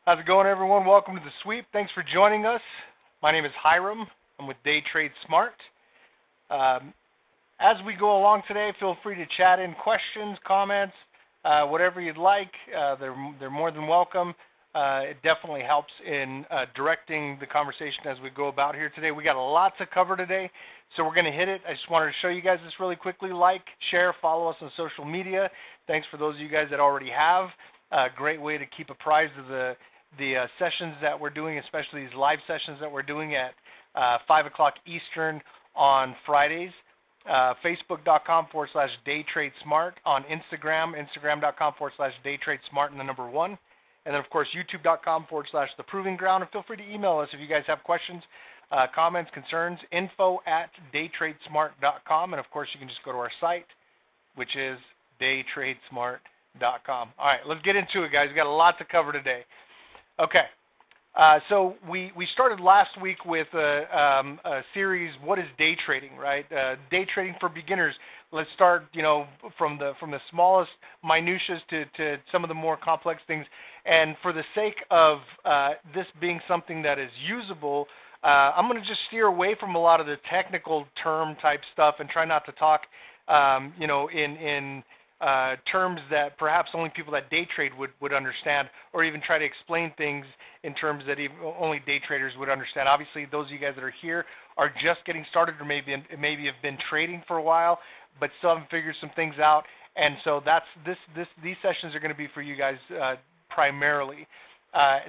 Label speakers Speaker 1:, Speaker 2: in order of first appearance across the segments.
Speaker 1: How's it going, everyone? Welcome to the sweep. Thanks for joining us. My name is Hiram. I'm with Day Trade Smart. As we go along today, feel free to chat in questions, comments, whatever you'd like. They're more than welcome. It definitely helps in directing the conversation as we go about here today. We got a lot to cover today, so we're going to hit it. I just wanted to show you guys this really quickly. Like, share, follow us on social media. Thanks for those of you guys that already have. Great way to keep apprised of the sessions that we're doing, especially these live sessions that we're doing at 5 o'clock Eastern on Fridays. Facebook.com/DayTradeSmart, on Instagram, Instagram.com/DayTradeSmart and the number 1. And then, of course, YouTube.com/TheProvingGround. And feel free to email us if you guys have questions, comments, concerns, info@DayTradeSmart.com. And, of course, you can just go to our site, which is DayTradeSmart.com. All right, let's get into it, guys. We've got a lot to cover today. Okay. So we started last week with a series, what is day trading, right? Day trading for beginners. Let's start, from the smallest minutiae to some of the more complex things. And for the sake of this being something that is usable, I'm going to just steer away from a lot of the technical term type stuff and try not to talk, in terms that perhaps only people that day trade would understand, or even try to explain things in terms that only day traders would understand. Obviously, those of you guys that are here are just getting started, or maybe have been trading for a while, but still haven't figured some things out. And so these sessions are going to be for you guys primarily.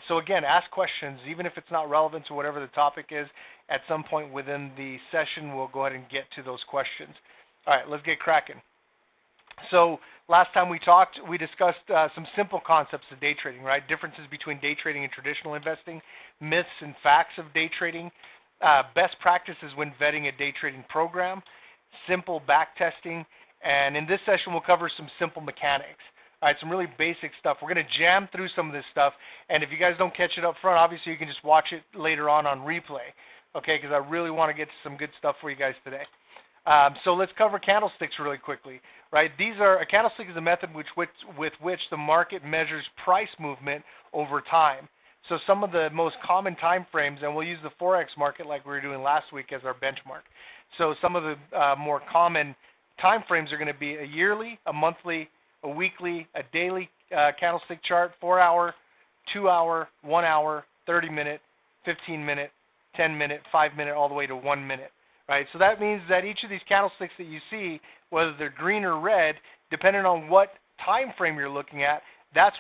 Speaker 1: So again, ask questions, even if it's not relevant to whatever the topic is. At some point within the session, we'll go ahead and get to those questions. All right, let's get cracking. So last time we talked, we discussed some simple concepts of day trading, right? Differences between day trading and traditional investing, myths and facts of day trading, best practices when vetting a day trading program, simple back testing, and in this session we'll cover some simple mechanics. All right, some really basic stuff. We're going to jam through some of this stuff, and if you guys don't catch it up front, obviously you can just watch it later on replay, okay, because I really want to get to some good stuff for you guys today. So let's cover candlesticks really quickly, right? A candlestick is a method with which the market measures price movement over time. So some of the most common time frames, and we'll use the Forex market like we were doing last week as our benchmark. So some of the more common time frames are going to be a yearly, a monthly, a weekly, a daily candlestick chart, 4-hour, 2-hour, 1-hour, 30-minute, 15-minute, 10-minute, 5-minute, all the way to 1 minute. Right, so that means that each of these candlesticks that you see, whether they're green or red, depending on what time frame you're looking at, that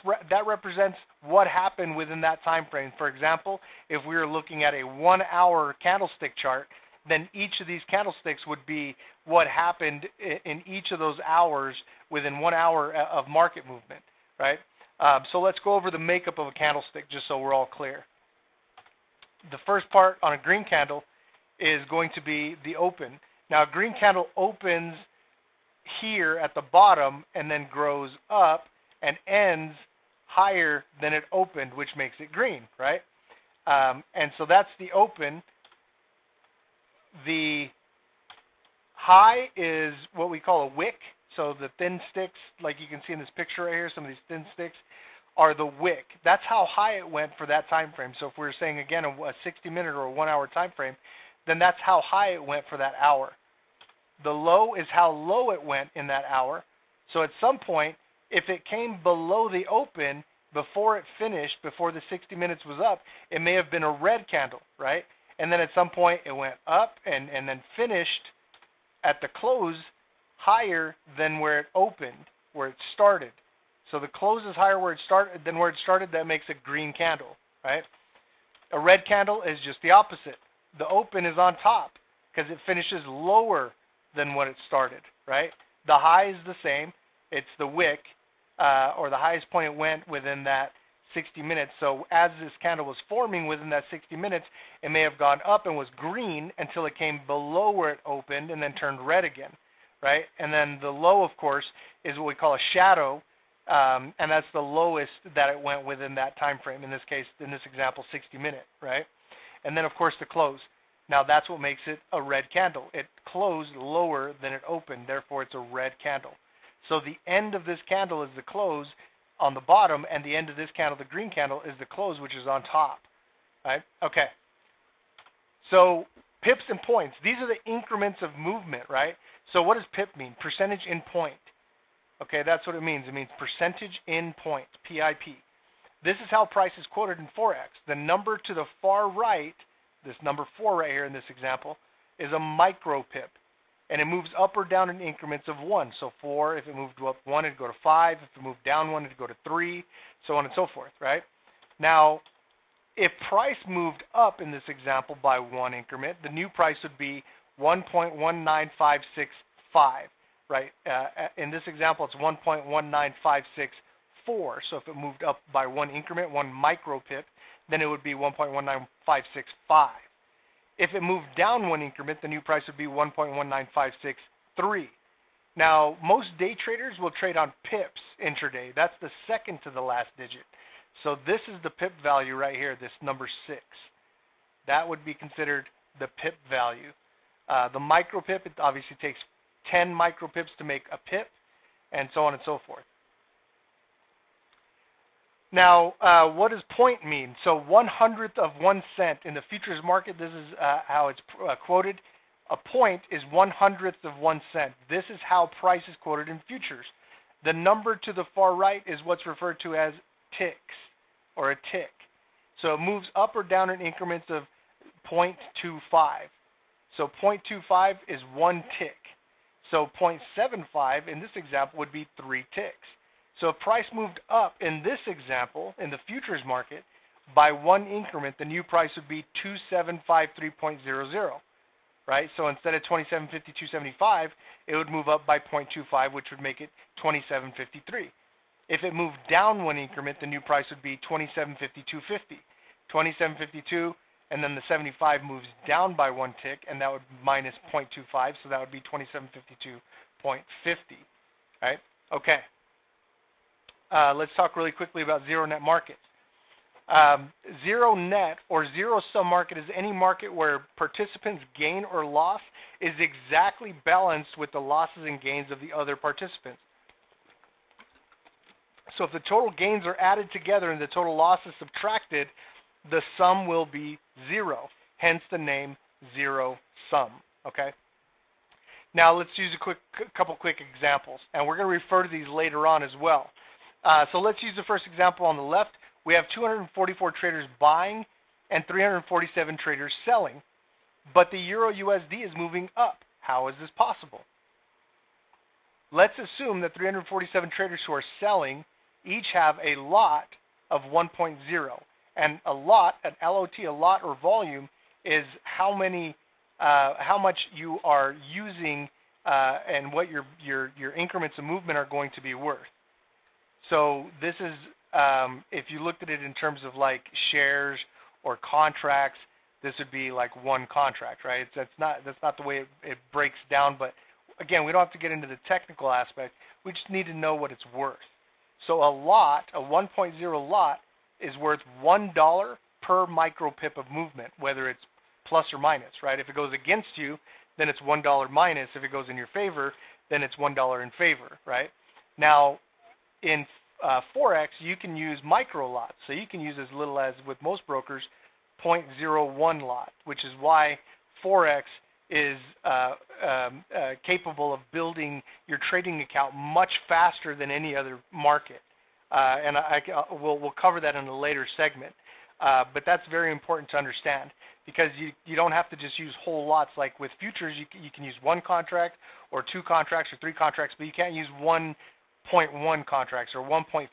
Speaker 1: represents what happened within that time frame. For example, if we were looking at a 1-hour candlestick chart, then each of these candlesticks would be what happened in each of those hours within 1 hour of market movement. Right. So let's go over the makeup of a candlestick just so we're all clear. The first part on a green candle is going to be the open. Now, a green candle opens here at the bottom and then grows up and ends higher than it opened, which makes it green, right? And so that's the open. The high is what we call a wick. So the thin sticks, like you can see in this picture right here, some of these thin sticks are the wick. That's how high it went for that time frame. So if we were saying, again, a 60-minute or a 1-hour time frame, then that's how high it went for that hour. The low is how low it went in that hour. So at some point, if it came below the open before it finished, before the 60 minutes was up, it may have been a red candle, right? And then at some point it went up and then finished at the close higher than where it opened, where it started. So the close is higher than where it started. That makes a green candle, right? A red candle is just the opposite. The open is on top because it finishes lower than what it started, right? The high is the same. It's the wick, or the highest point it went within that 60 minutes. So as this candle was forming within that 60 minutes, it may have gone up and was green until it came below where it opened and then turned red again, right? And then the low, of course, is what we call a shadow, and that's the lowest that it went within that time frame. In this case, in this example, 60 minute, right? And then, of course, the close. Now, that's what makes it a red candle. It closed lower than it opened, therefore it's a red candle. So the end of this candle is the close. on the bottom, and the end of this candle, the green candle, is the close, which is on top, right? Okay. So pips and points, these are the increments of movement, right? So what does pip mean? Percentage in point. Okay, that's what it means. It means percentage in point, PIP. This is how price is quoted in Forex. The number to the far right, this number 4 right here in this example, is a micro pip. And it moves up or down in increments of 1. So 4, if it moved up 1, it'd go to 5. If it moved down 1, it'd go to 3, so on and so forth, right? Now, if price moved up in this example by 1 increment, the new price would be 1.19565, right? In this example, it's 1.19564. So if it moved up by 1 increment, 1 micro pip, then it would be 1.19565. If it moved down 1 increment, the new price would be 1.19563. Now, most day traders will trade on pips intraday. That's the second to the last digit. So this is the pip value right here, this number 6. That would be considered the pip value. The micro pip, it obviously takes 10 micro pips to make a pip, and so on and so forth. Now, what does point mean? So 1/100th of 1 cent in the futures market, this is how it's quoted. A point is 1/100th of 1 cent. This is how price is quoted in futures. The number to the far right is what's referred to as ticks, or a tick. So it moves up or down in increments of 0.25. So 0.25 is 1 tick. So 0.75 in this example would be 3 ticks. So if price moved up in this example, in the futures market, by 1 increment, the new price would be 2753.00, right? So instead of 2752.75, it would move up by 0.25, which would make it 2753. If it moved down 1 increment, the new price would be 2752.50. 2752, and then the 75 moves down by 1 tick, and that would minus 0.25, so that would be 2752.50, right? Okay. Let's talk really quickly about zero net markets. Zero net or zero sum market is any market where participants' gain or loss is exactly balanced with the losses and gains of the other participants. So if the total gains are added together and the total losses subtracted, the sum will be 0. Hence the name zero sum. Okay. Now let's use a couple quick examples, and we're going to refer to these later on as well. So let's use the first example on the left. We have 244 traders buying and 347 traders selling, but the Euro USD is moving up. How is this possible? Let's assume that 347 traders who are selling each have a lot of 1.0, and a lot, an LOT, a lot or volume, is how much you are using and what your increments of movement are going to be worth. So this is, if you looked at it in terms of like shares or contracts, this would be like 1 contract, right? That's not the way it breaks down. But again, we don't have to get into the technical aspect. We just need to know what it's worth. So a lot, a 1.0 lot, is worth $1 per micro pip of movement, whether it's plus or minus, right? If it goes against you, then it's $1 minus. If it goes in your favor, then it's $1 in favor, right? Now, in Forex, you can use micro lots. So you can use as little as, with most brokers, 0.01 lot, which is why Forex is capable of building your trading account much faster than any other market. And we'll cover that in a later segment. But that's very important to understand, because you don't have to just use whole lots. Like with futures, you can use 1 contract or 2 contracts or 3 contracts, but you can't use 1.1 contracts or 1.5.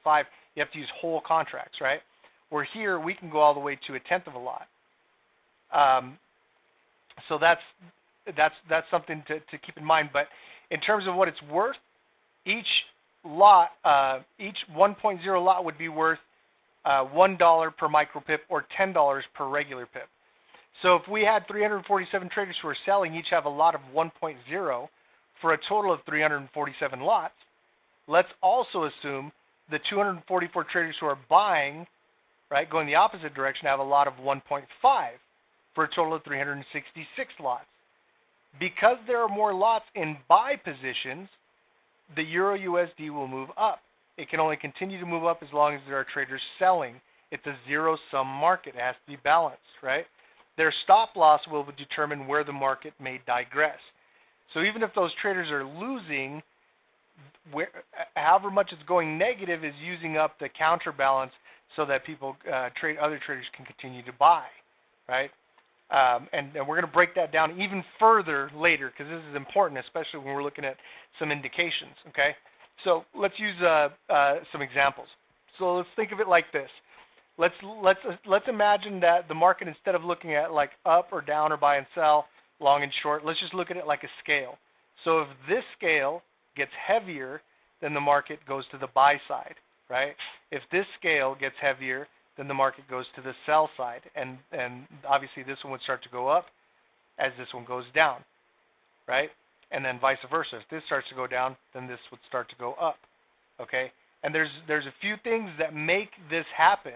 Speaker 1: You have to use whole contracts, right? Where here we can go all the way to 1/10 of a lot. So that's something to keep in mind. But in terms of what it's worth, each lot, each 1.0 lot would be worth $1 per micro pip or $10 per regular pip. So if we had 347 traders who are selling, each have a lot of 1.0 for a total of 347 lots. Let's also assume the 244 traders who are buying, right, going the opposite direction, have a lot of 1.5 for a total of 366 lots. Because there are more lots in buy positions, the Euro USD will move up. It can only continue to move up as long as there are traders selling. It's a zero-sum market. It has to be balanced, right? Their stop loss will determine where the market may digress. So even if those traders are losing, however much it's going negative is using up the counterbalance so that other traders can continue to buy, right? And we're going to break that down even further later because this is important, especially when we're looking at some indications, okay? So let's use some examples. So let's think of it like this. Let's imagine that the market, instead of looking at like up or down or buy and sell, long and short, let's just look at it like a scale. So if this scale gets heavier, then the market goes to the buy side, right? If this scale gets heavier, then the market goes to the sell side, and obviously this one would start to go up as this one goes down, right? And then vice versa. If this starts to go down, then this would start to go up, okay? And there's a few things that make this happen,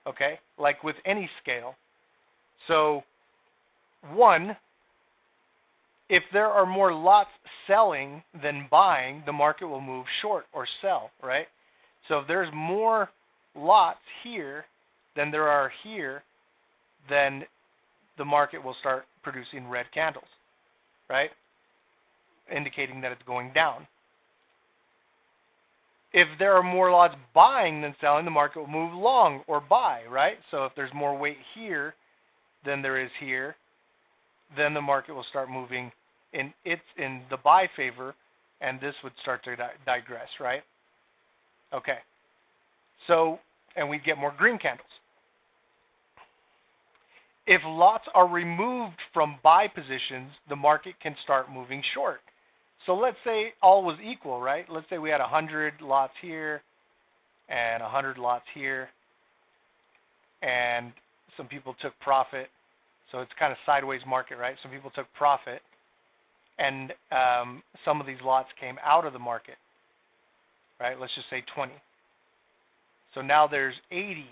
Speaker 1: okay, like with any scale. So one, if there are more lots selling than buying, the market will move short or sell, right? So if there's more lots here than there are here, then the market will start producing red candles, right? Indicating that it's going down. If there are more lots buying than selling, the market will move long or buy, right? So if there's more weight here than there is here, then the market will start moving in the buy favor, and this would start to digress, right? Okay. So, and we get more green candles. If lots are removed from buy positions, the market can start moving short. So let's say all was equal, right? Let's say we had 100 lots here and 100 lots here, and some people took profit. So it's kind of sideways market, right? Some people took profit, and some of these lots came out of the market, right? Let's just say 20. So now there's 80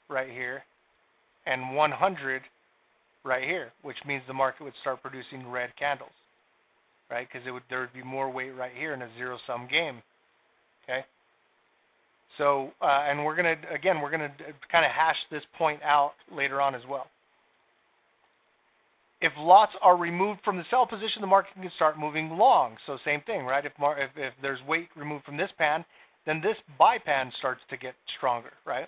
Speaker 1: right here and 100 right here, which means the market would start producing red candles, right? Because there would be more weight right here in a zero-sum game, okay? So, and we're going to kind of hash this point out later on as well. If lots are removed from the sell position, the market can start moving long. So same thing, right? If there's weight removed from this pan, then this buy pan starts to get stronger, right?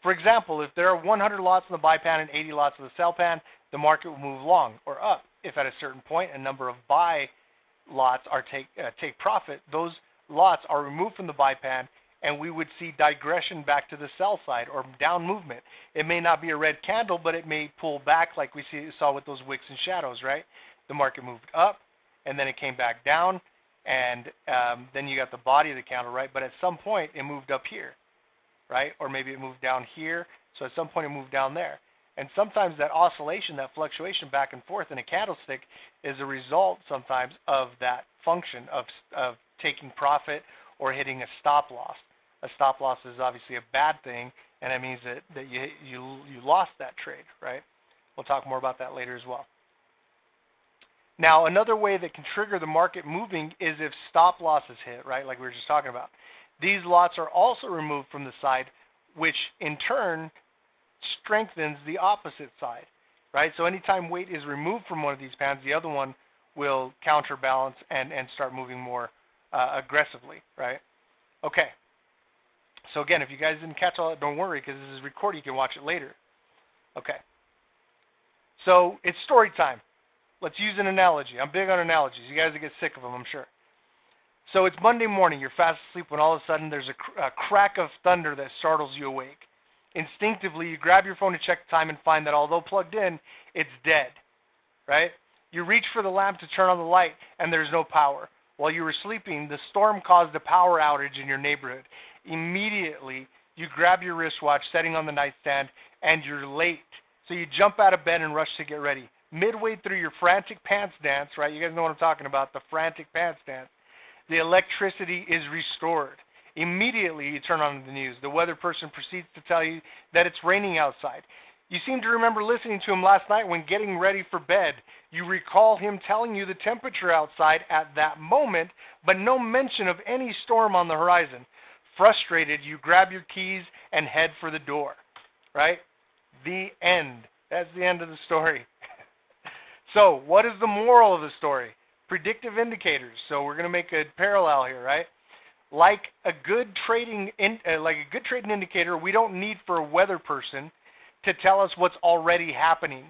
Speaker 1: For example, if there are 100 lots in the buy pan and 80 lots in the sell pan, the market will move long or up. If at a certain point a number of buy lots are take profit, those lots are removed from the buy pan, and we would see digression back to the sell side or down movement. It may not be a red candle, but it may pull back like we saw with those wicks and shadows, right? The market moved up, and then it came back down, and then you got the body of the candle, right? But at some point, it moved up here, right? Or maybe it moved down here, so at some point it moved down there. And sometimes that oscillation, that fluctuation back and forth in a candlestick is a result sometimes of that function of taking profit or hitting a stop loss. A stop loss is obviously a bad thing, and it means that you lost that trade, right? We'll talk more about that later as well. Now, another way that can trigger the market moving is if stop loss is hit, right, like we were just talking about. These lots are also removed from the side, which in turn strengthens the opposite side, right? So anytime weight is removed from one of these pans, the other one will counterbalance and start moving more aggressively, right? Okay. So again, if you guys didn't catch all that, don't worry, because this is recorded. You can watch it later. Okay. So it's story time. Let's use an analogy. I'm big on analogies. You guys will get sick of them, I'm sure. So it's Monday morning. You're fast asleep when all of a sudden there's a crack of thunder that startles you awake. Instinctively, you grab your phone to check the time and find that although plugged in, it's dead, right? You reach for the lamp to turn on the light, and there's no power. While you were sleeping, the storm caused a power outage in your neighborhood. Immediately, you grab your wristwatch, setting on the nightstand, and you're late. So you jump out of bed and rush to get ready. Midway through your frantic pants dance, right? You guys know what I'm talking about, the frantic pants dance. The electricity is restored. Immediately, you turn on the news. The weather person proceeds to tell you that it's raining outside. You seem to remember listening to him last night when getting ready for bed. You recall him telling you the temperature outside at that moment, but no mention of any storm on the horizon. frustrated, you grab your keys and head for the door, right? The end. That's the end of the story. So what is the moral of the story? Predictive indicators. So we're going to make a parallel here, right? Like a good trading indicator, we don't need for a weather person to tell us what's already happening.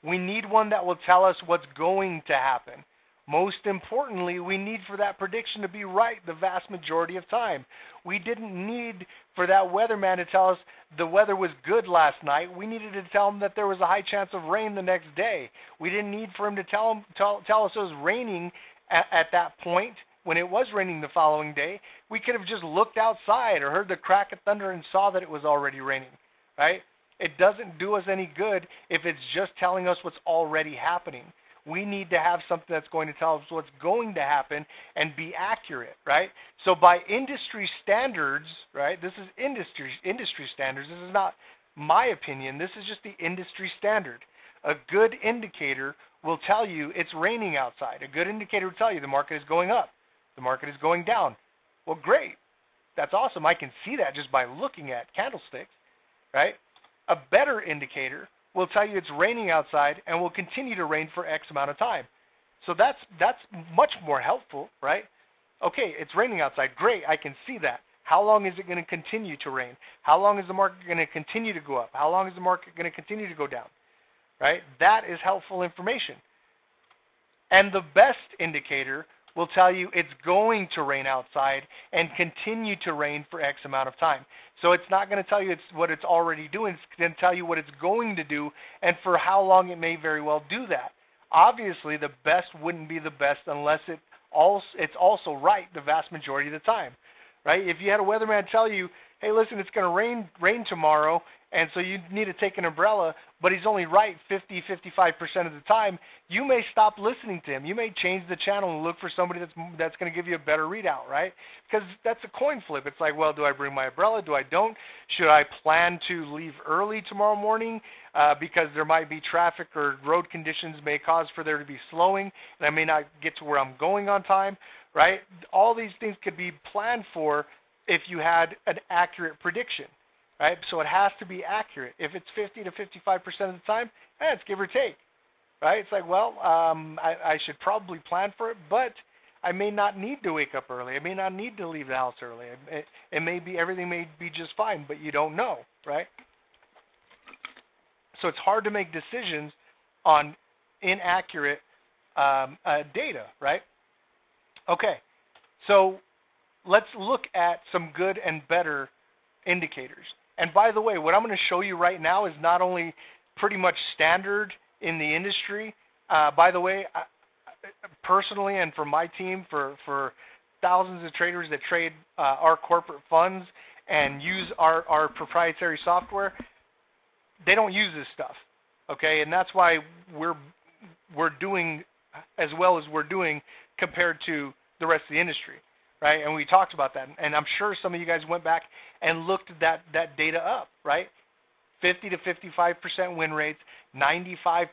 Speaker 1: We need one that will tell us what's going to happen. Most importantly, we need for that prediction to be right the vast majority of time. We didn't need for that weatherman to tell us the weather was good last night. We needed to tell him that there was a high chance of rain the next day. We didn't need for him to tell us it was raining at that point. When it was raining the following day, we could have just looked outside or heard the crack of thunder and saw that it was already raining, right? It doesn't do us any good if it's just telling us what's already happening. We need to have something that's going to tell us what's going to happen and be accurate, right? So by industry standards, right, this is industry standards. This is not my opinion. This is just the industry standard. A good indicator will tell you it's raining outside. A good indicator will tell you the market is going up. The market is going down. Well, great. That's awesome. I can see that just by looking at candlesticks, right? A better indicator will tell you it's raining outside and will continue to rain for X amount of time. So that's much more helpful, right? Okay, it's raining outside. Great, I can see that. How long is it going to continue to rain? How long is the market going to continue to go up? How long is the market going to continue to go down? Right? That is helpful information. And the best indicator will tell you it's going to rain outside and continue to rain for X amount of time. So it's not going to tell you what it's already doing. It's going to tell you what it's going to do and for how long it may very well do that. Obviously, the best wouldn't be the best unless it's also right the vast majority of the time, right? If you had a weatherman tell you, hey, listen, it's going to rain tomorrow, and so you need to take an umbrella, but he's only right 50-55% of the time, you may stop listening to him. You may change the channel and look for somebody that's going to give you a better readout, right? Because that's a coin flip. It's like, well, do I bring my umbrella? Do I don't? Should I plan to leave early tomorrow morning because there might be traffic or road conditions may cause for there to be slowing, and I may not get to where I'm going on time, right? All these things could be planned for if you had an accurate prediction. Right, so it has to be accurate. If it's 50 to 55% of the time, it's give or take. Right? It's like, well, I should probably plan for it, but I may not need to wake up early. I may not need to leave the house early. It may be everything may be just fine, but you don't know, right? So it's hard to make decisions on inaccurate data, right? Okay, so let's look at some good and better indicators. And by the way, what I'm going to show you right now is not only pretty much standard in the industry. By the way, personally and for my team, for thousands of traders that trade our corporate funds and use our proprietary software, they don't use this stuff, okay? And that's why we're doing as well as we're doing compared to the rest of the industry. Right, and we talked about that, and I'm sure some of you guys went back and looked at that data up, right? 50 to 55% win rates, 95+%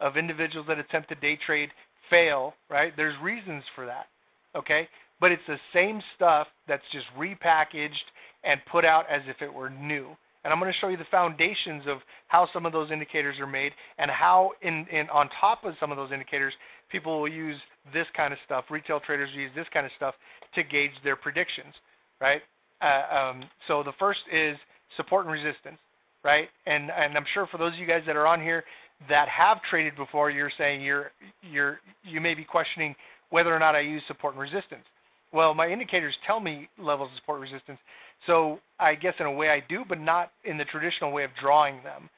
Speaker 1: of individuals that attempt to day trade fail, right? There's reasons for that, okay? But it's the same stuff that's just repackaged and put out as if it were new. And I'm going to show you the foundations of how some of those indicators are made and how on top of some of those indicators, people will use this kind of stuff. Retail traders use this kind of stuff to gauge their predictions, right? So the first is support and resistance, right? And I'm sure for those of you guys that are on here that have traded before, you're saying you may be questioning whether or not I use support and resistance. Well, my indicators tell me levels of support and resistance, so I guess in a way I do, but not in the traditional way of drawing them,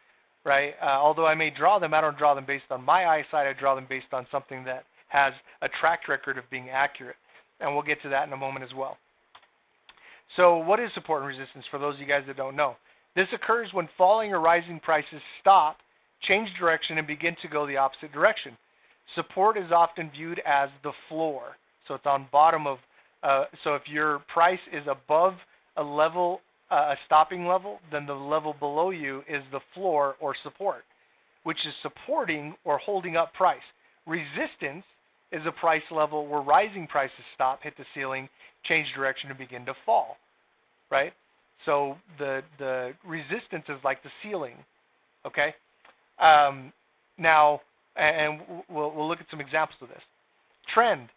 Speaker 1: right? Although I may draw them, I don't draw them based on my eyesight. I draw them based on something that has a track record of being accurate, and we'll get to that in a moment as well. So what is support and resistance for those of you guys that don't know? This occurs when falling or rising prices stop, change direction, and begin to go the opposite direction. Support is often viewed as the floor, so it's on bottom of, so if your price is above a level, a stopping level, then the level below you is the floor or support, which is supporting or holding up price. Resistance is a price level where rising prices stop, hit the ceiling, change direction, and begin to fall. right? So the resistance is like the ceiling, okay? Now, and we'll look at some examples of this. Trend.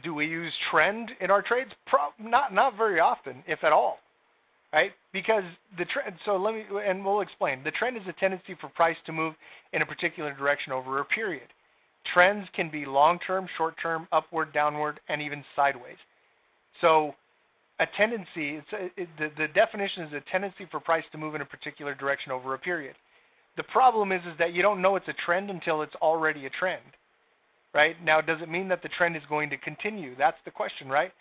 Speaker 1: Do we use trend in our trades? Not very often, if at all, right? Because the trend. So we'll explain. The trend is a tendency for price to move in a particular direction over a period. Trends can be long-term, short-term, upward, downward, and even sideways. So a tendency, the definition is a tendency for price to move in a particular direction over a period. The problem is that you don't know it's a trend until it's already a trend, right? Now, does it mean that the trend is going to continue? That's the question, right?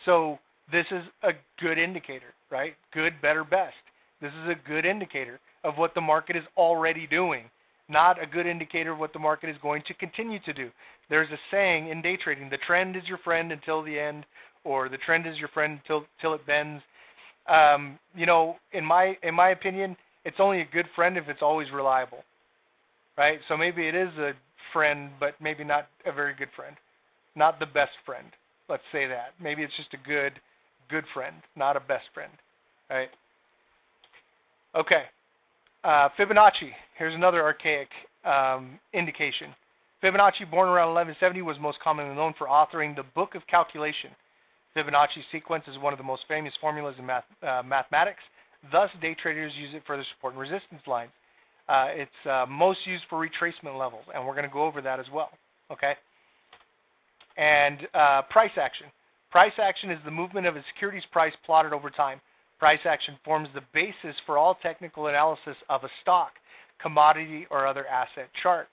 Speaker 1: So this is a good indicator, right? Good, better, best. This is a good indicator of what the market is already doing, not a good indicator of what the market is going to continue to do. There's a saying in day trading, the trend is your friend until the end, or the trend is your friend till it bends. You know, in my opinion, it's only a good friend if it's always reliable, right? So maybe it is a friend, but maybe not a very good friend, not the best friend. Let's say that. Maybe it's just a good friend, not a best friend, right? Okay. Fibonacci. Here's another archaic indication. Fibonacci, born around 1170, was most commonly known for authoring the Book of Calculation. Fibonacci sequence is one of the most famous formulas in mathematics. Thus, day traders use it for their support and resistance lines. It's most used for retracement levels, and we're going to go over that as well. Okay. And price action. Price action is the movement of a security's price plotted over time. Price action forms the basis for all technical analysis of a stock, commodity, or other asset chart.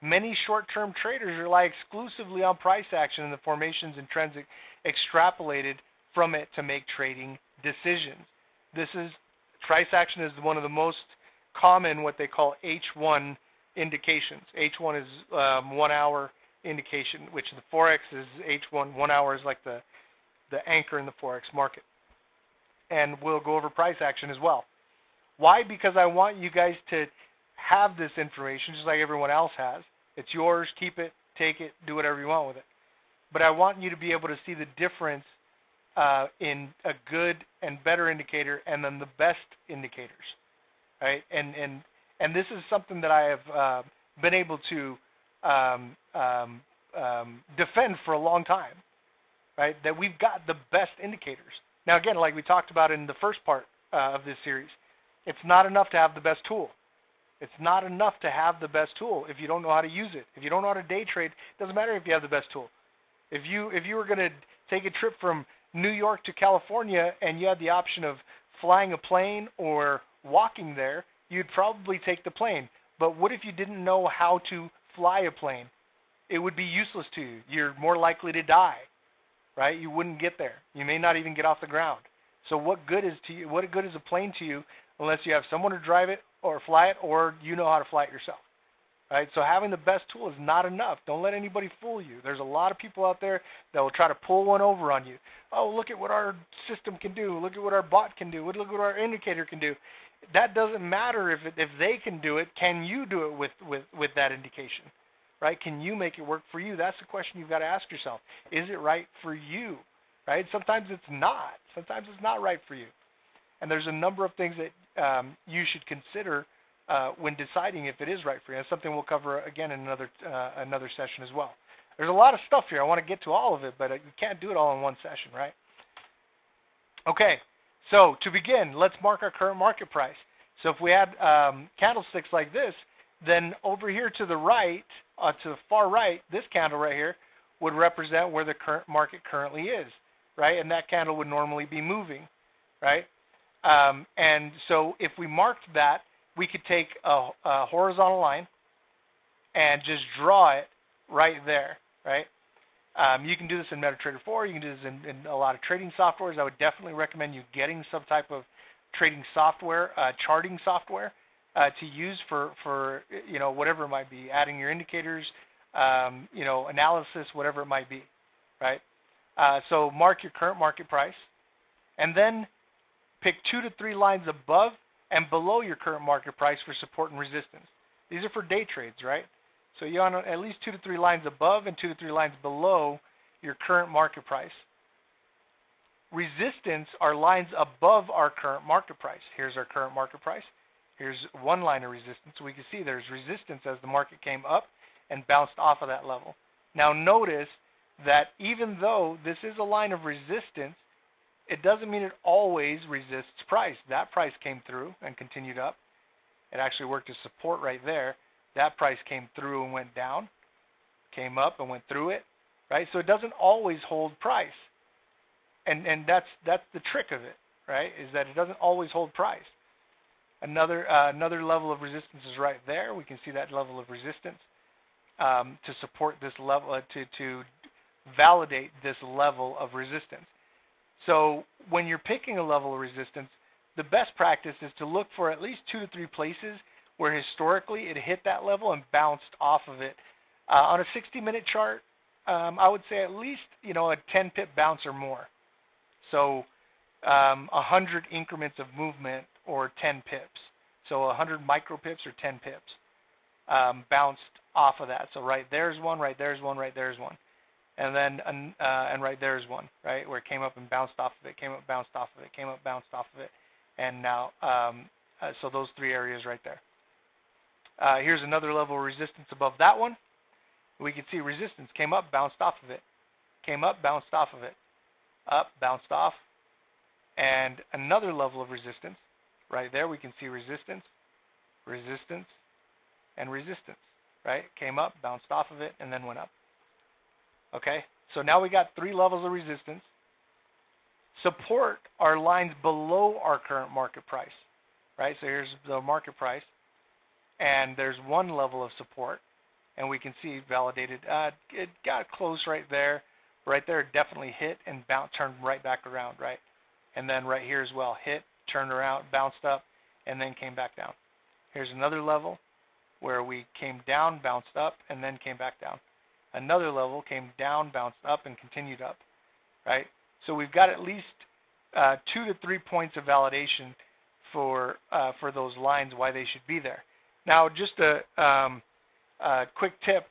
Speaker 1: Many short-term traders rely exclusively on price action and the formations and trends extrapolated from it to make trading decisions. Price action is one of the most common what they call H1 indications. H1 is 1 hour indication, which the Forex is H1. 1 hour is like the anchor in the Forex market. And we'll go over price action as well. Why? Because I want you guys to have this information just like everyone else has. It's yours. Keep it, take it, do whatever you want with it. But I want you to be able to see the difference in a good and better indicator and then the best indicators, right? And this is something that I have been able to defend for a long time, right? That we've got the best indicators. Now, again, like we talked about in the first part of this series, it's not enough to have the best tool. It's not enough to have the best tool if you don't know how to use it. If you don't know how to day trade, it doesn't matter if you have the best tool. If you were going to take a trip from New York to California and you had the option of flying a plane or walking there, you'd probably take the plane. But what if you didn't know how to fly a plane? It would be useless to you. You're more likely to die, right? You wouldn't get there. You may not even get off the ground. So what good is a plane to you unless you have someone to drive it or fly it, or you know how to fly it yourself, right? So having the best tool is not enough. Don't let anybody fool you. There's a lot of people out there that will try to pull one over on you. Oh, look at what our system can do. Look at what our bot can do. Look at what our indicator can do. That doesn't matter if they can do it. Can you do it with that indication, right? Can you make it work for you? That's the question you've got to ask yourself. Is it right for you, right? Sometimes it's not. Sometimes it's not right for you. And there's a number of things that you should consider when deciding if it is right for you. That's something we'll cover again in another session as well. There's a lot of stuff here. I want to get to all of it, but you can't do it all in one session, right? Okay, so to begin, let's mark our current market price. So if we had candlesticks like this, then over here to the right, to the far right, this candle right here would represent where the current market currently is, right? And that candle would normally be moving, right? And so if we marked that, we could take a horizontal line and just draw it right there, right? You can do this in MetaTrader 4. You can do this in a lot of trading softwares. I would definitely recommend you getting some type of trading software, charting software to use for whatever it might be, adding your indicators, analysis, whatever it might be, right? So mark your current market price, and then pick 2 to 3 lines above and below your current market price for support and resistance. These are for day trades, right? So you want at least 2 to 3 lines above and 2 to 3 lines below your current market price. resistance are lines above our current market price. Here's our current market price. Here's one line of resistance. We can see there's resistance as the market came up and bounced off of that level. Now notice that even though this is a line of resistance, it doesn't mean it always resists price. That price came through and continued up. It actually worked as support right there. That price came through and went down, came up and went through it, right? So it doesn't always hold price. And that's the trick of it, right? Is that it doesn't always hold price. Another level of resistance is right there. We can see that level of resistance to support this level, to validate this level of resistance. So when you're picking a level of resistance, the best practice is to look for at least 2 to 3 places where historically it hit that level and bounced off of it. On a 60-minute chart, I would say at least a 10-pip bounce or more. So 100 increments of movement or 10 pips. So 100 micro pips or 10 pips bounced off of that. So right there's one, right there's one, right there's one. And then and right there's one, right, where it came up and bounced off of it, came up, bounced off of it, came up, bounced off of it. And now, so those 3 areas right there. Here's another level of resistance above that one. We can see resistance came up, bounced off of it, came up, bounced off of it, up, bounced off, and another level of resistance. Right there we can see resistance, resistance, and resistance, right? Came up, bounced off of it, and then went up. Okay, so now we got 3 levels of resistance. Support are lines below our current market price, right? So here's the market price, and there's one level of support, and we can see validated. It got close right there. Right there, it definitely hit and turned right back around, right? And then right here as well, hit, turned around, bounced up, and then came back down. Here's another level where we came down, bounced up, and then came back down. Another level came down, bounced up, and continued up, right? So we've got at least 2 to 3 points of validation for those lines, why they should be there. Now, just a quick tip: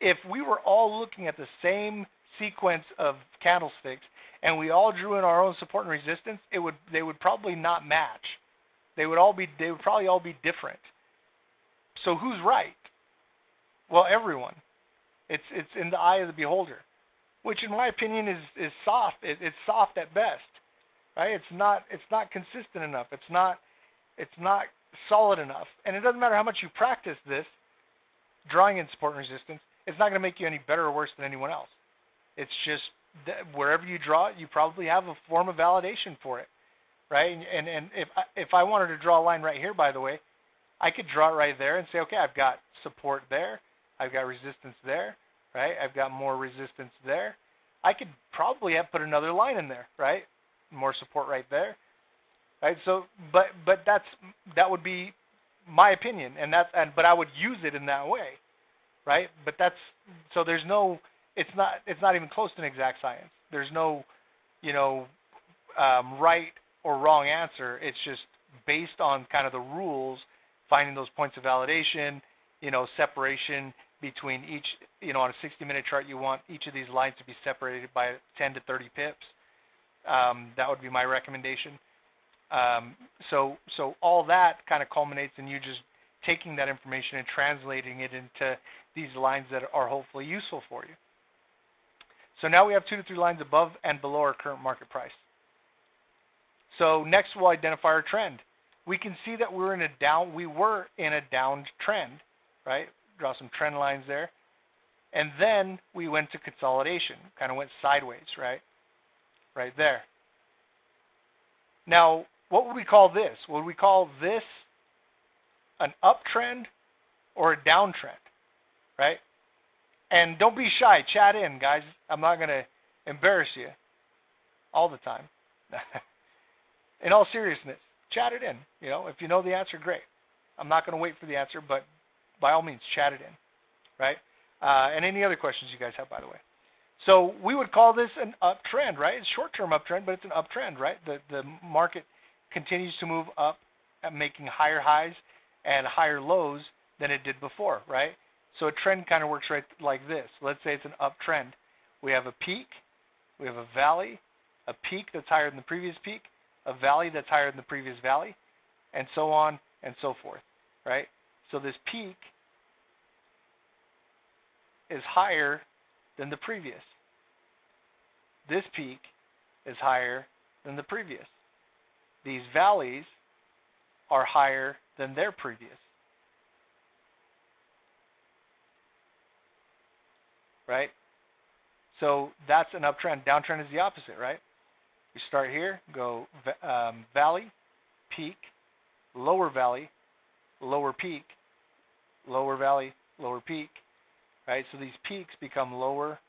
Speaker 1: if we were all looking at the same sequence of candlesticks and we all drew in our own support and resistance, they would probably not match. They would probably all be different. So who's right? Well, everyone. It's in the eye of the beholder, which in my opinion is soft. It's soft at best, right? It's not consistent enough. It's not solid enough. And it doesn't matter how much you practice this, drawing in support and resistance, it's not going to make you any better or worse than anyone else. It's just that wherever you draw it, you probably have a form of validation for it, right? And if I wanted to draw a line right here, by the way, I could draw it right there and say, okay, I've got support there, I've got resistance there, right? I've got more resistance there. I could probably have put another line in there, right? More support right there, right? So, but that would be my opinion, but I would use it in that way, right? But so there's no. It's not even close to an exact science. There's no, right or wrong answer. It's just based on kind of the rules, finding those points of validation, separation between each, on a 60-minute chart, you want each of these lines to be separated by 10 to 30 pips. That would be my recommendation. So all that kind of culminates in you just taking that information and translating it into these lines that are hopefully useful for you. So now we have 2 to 3 lines above and below our current market price. So next we'll identify our trend. We can see that we were in a downtrend, right? Draw some trend lines there. And then we went to consolidation, kind of went sideways, right? Right there. Now, what would we call this? Would we call this an uptrend or a downtrend, right? And don't be shy. Chat in, guys. I'm not going to embarrass you all the time. In all seriousness, chat it in. If you know the answer, great. I'm not going to wait for the answer, but by all means, chat it in, right? And any other questions you guys have, by the way. So we would call this an uptrend, right? It's short-term uptrend, but it's an uptrend, right? The market continues to move up, making higher highs and higher lows than it did before, right? So a trend kind of works right like this. Let's say it's an uptrend. We have a peak, we have a valley, a peak that's higher than the previous peak, a valley that's higher than the previous valley, and so on and so forth, right? So this peak is higher than the previous. This peak is higher than the previous. These valleys are higher than their previous. Right? So that's an uptrend. Downtrend is the opposite, right? We start here, go valley, peak, lower valley, lower peak, lower valley, lower peak, right? So these peaks become lower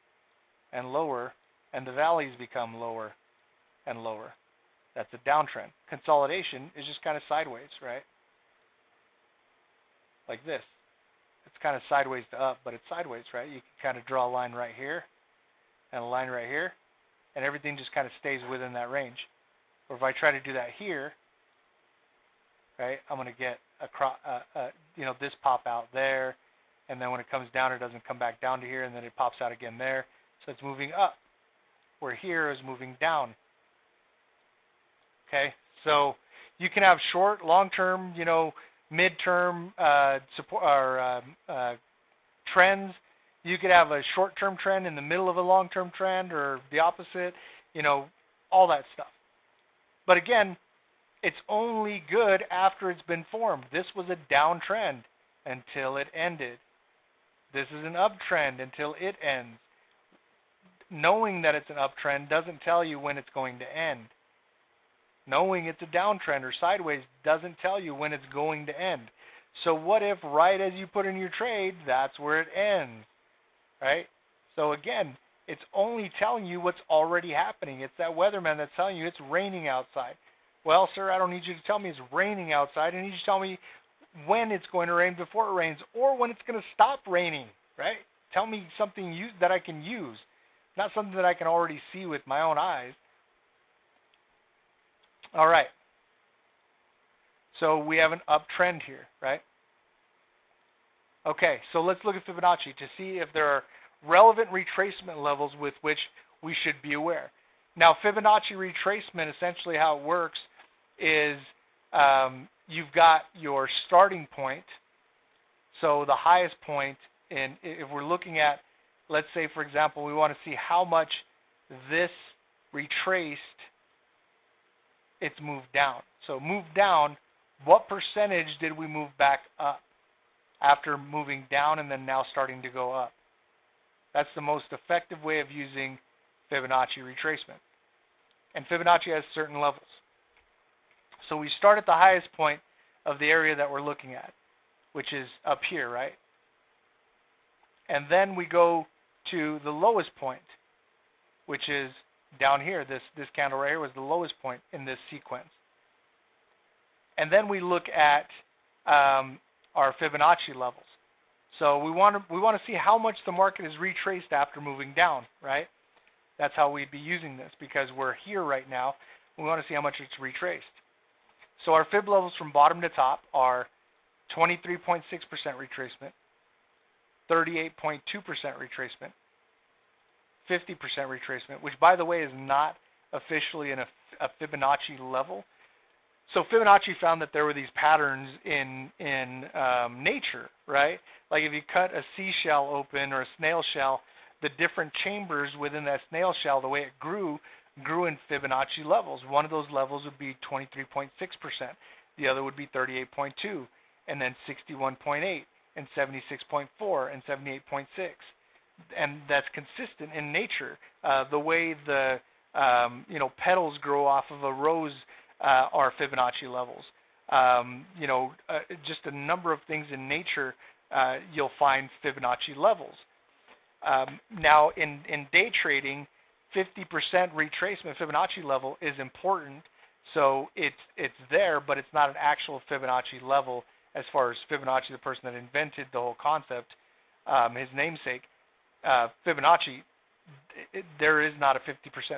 Speaker 1: and lower, and the valleys become lower and lower. That's a downtrend. Consolidation is just kind of sideways, right? Like this. It's kind of sideways to up, but it's sideways, right? You can kind of draw a line right here and a line right here, and everything just kind of stays within that range. Or if I try to do that here, right, I'm going to get this pop out there, and then when it comes down, it doesn't come back down to here, and then it pops out again there. So it's moving up, where here is moving down. Okay, so you can have short, long-term, midterm support or trends. You could have a short-term trend in the middle of a long-term trend, or the opposite. All that stuff. But again, it's only good after it's been formed. This was a downtrend until it ended. This is an uptrend until it ends. Knowing that it's an uptrend doesn't tell you when it's going to end. Knowing it's a downtrend or sideways doesn't tell you when it's going to end. So what if right as you put in your trade, that's where it ends, right? So again, it's only telling you what's already happening. It's that weatherman that's telling you it's raining outside. Well, sir, I don't need you to tell me it's raining outside. I need you to tell me when it's going to rain before it rains, or when it's going to stop raining, right? Tell me something that I can use, not something that I can already see with my own eyes. All right. So we have an uptrend here, right? Okay, so let's look at Fibonacci to see if there are relevant retracement levels with which we should be aware. Now, Fibonacci retracement, essentially how it works is you've got your starting point. So the highest point, if we're looking at, let's say, for example, we want to see how much this retraced, it's moved down. So moved down, what percentage did we move back up after moving down and then now starting to go up? That's the most effective way of using Fibonacci retracement. And Fibonacci has certain levels. So we start at the highest point of the area that we're looking at, which is up here, right? And then we go to the lowest point, which is down here. This candle right here was the lowest point in this sequence. And then we look at our Fibonacci levels. So we want to see how much the market is retraced after moving down, right? That's how we'd be using this, because we're here right now. We want to see how much it's retraced. So our Fib levels from bottom to top are 23.6% retracement, 38.2% retracement, 50% retracement, which, by the way, is not officially a Fibonacci level. So Fibonacci found that there were these patterns in nature, right? Like if you cut a seashell open or a snail shell, the different chambers within that snail shell, the way it grew in Fibonacci levels. One of those levels would be 23.6%. The other would be 38.2, and then 61.8, and 76.4, and 78.6. And that's consistent in nature. The way the petals grow off of a rose are Fibonacci levels. Just a number of things in nature, you'll find Fibonacci levels. Now, in day trading, 50% retracement Fibonacci level is important. So it's there, but it's not an actual Fibonacci level as far as Fibonacci, the person that invented the whole concept, his namesake, Fibonacci. There is not a 50%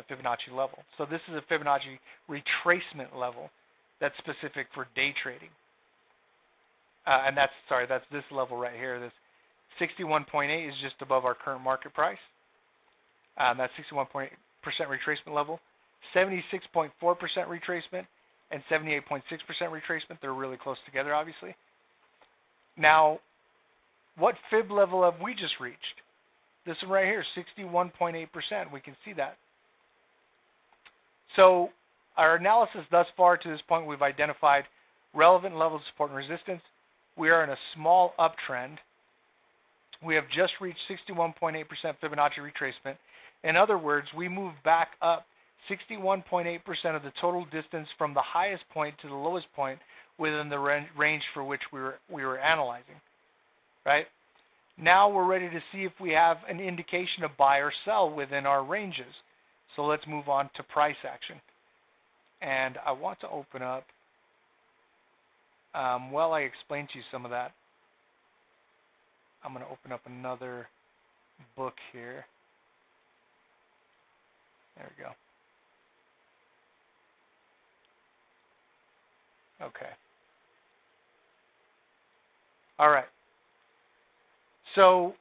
Speaker 1: Fibonacci level. So this is a Fibonacci retracement level that's specific for day trading. And that's this level right here. This 61.8 is just above our current market price. That's 61.8% retracement level. 76.4% retracement, and 78.6% retracement. They're really close together, obviously. Now, what fib level have we just reached? This one right here, 61.8%. We can see that. So our analysis thus far to this point, we've identified relevant levels of support and resistance. We are in a small uptrend. We have just reached 61.8% Fibonacci retracement. In other words, we moved back up 61.8% of the total distance from the highest point to the lowest point within the range for which we were analyzing, right? Now we're ready to see if we have an indication of buy or sell within our ranges. So let's move on to price action. And I want to open up, while I explain to you some of that, I'm going to open up another book here. There we go. Okay. All right. So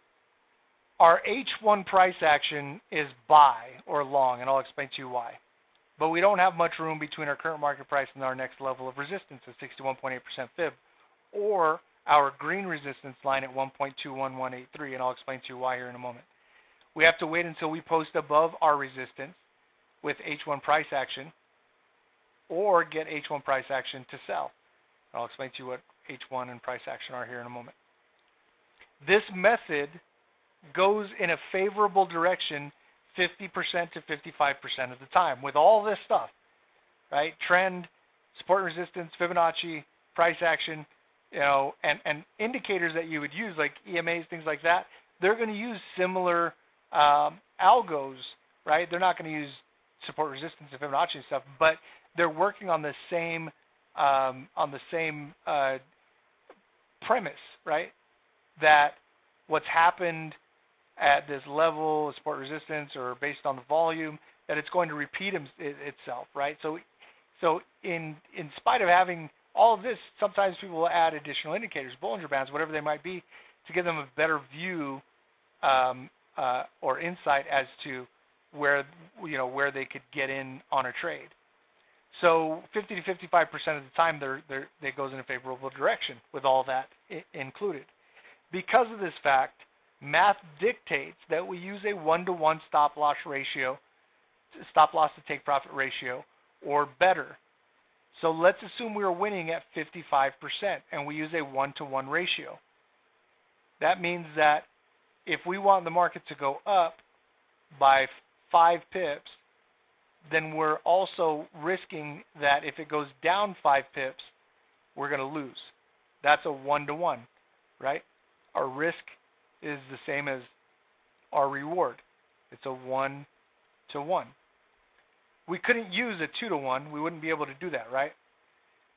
Speaker 1: our H1 price action is buy or long, and I'll explain to you why. But we don't have much room between our current market price and our next level of resistance at 61.8% fib, or our green resistance line at 1.21183, and I'll explain to you why here in a moment. We have to wait until we post above our resistance with H1 price action, or get H1 price action to sell. And I'll explain to you what H1 and price action are here in a moment. This method goes in a favorable direction 50% to 55% of the time with all this stuff, right? Trend, support and resistance, Fibonacci, price action, you know, and indicators that you would use like EMAs, things like that. They're going to use similar algos, right? They're not going to use support resistance and Fibonacci and stuff, but they're working on the same premise, right? That what's happened at this level of support resistance or based on the volume, that it's going to repeat itself, right? So in spite of having all of this, sometimes people will add additional indicators, Bollinger Bands, whatever they might be, to give them a better view or insight as to where they could get in on a trade. So 50 to 55% of the time, it goes in a favorable direction with all that included. Because of this fact, math dictates that we use a 1-to-1 stop loss to take profit ratio, or better. So let's assume we are winning at 55%, and we use a 1-to-1 ratio. That means that if we want the market to go up by 5 pips, then we're also risking that if it goes down 5 pips, we're going to lose. That's a 1-to-1, right? Our risk is the same as our reward. It's a 1-to-1. We couldn't use a 2-to-1. We wouldn't be able to do that, right?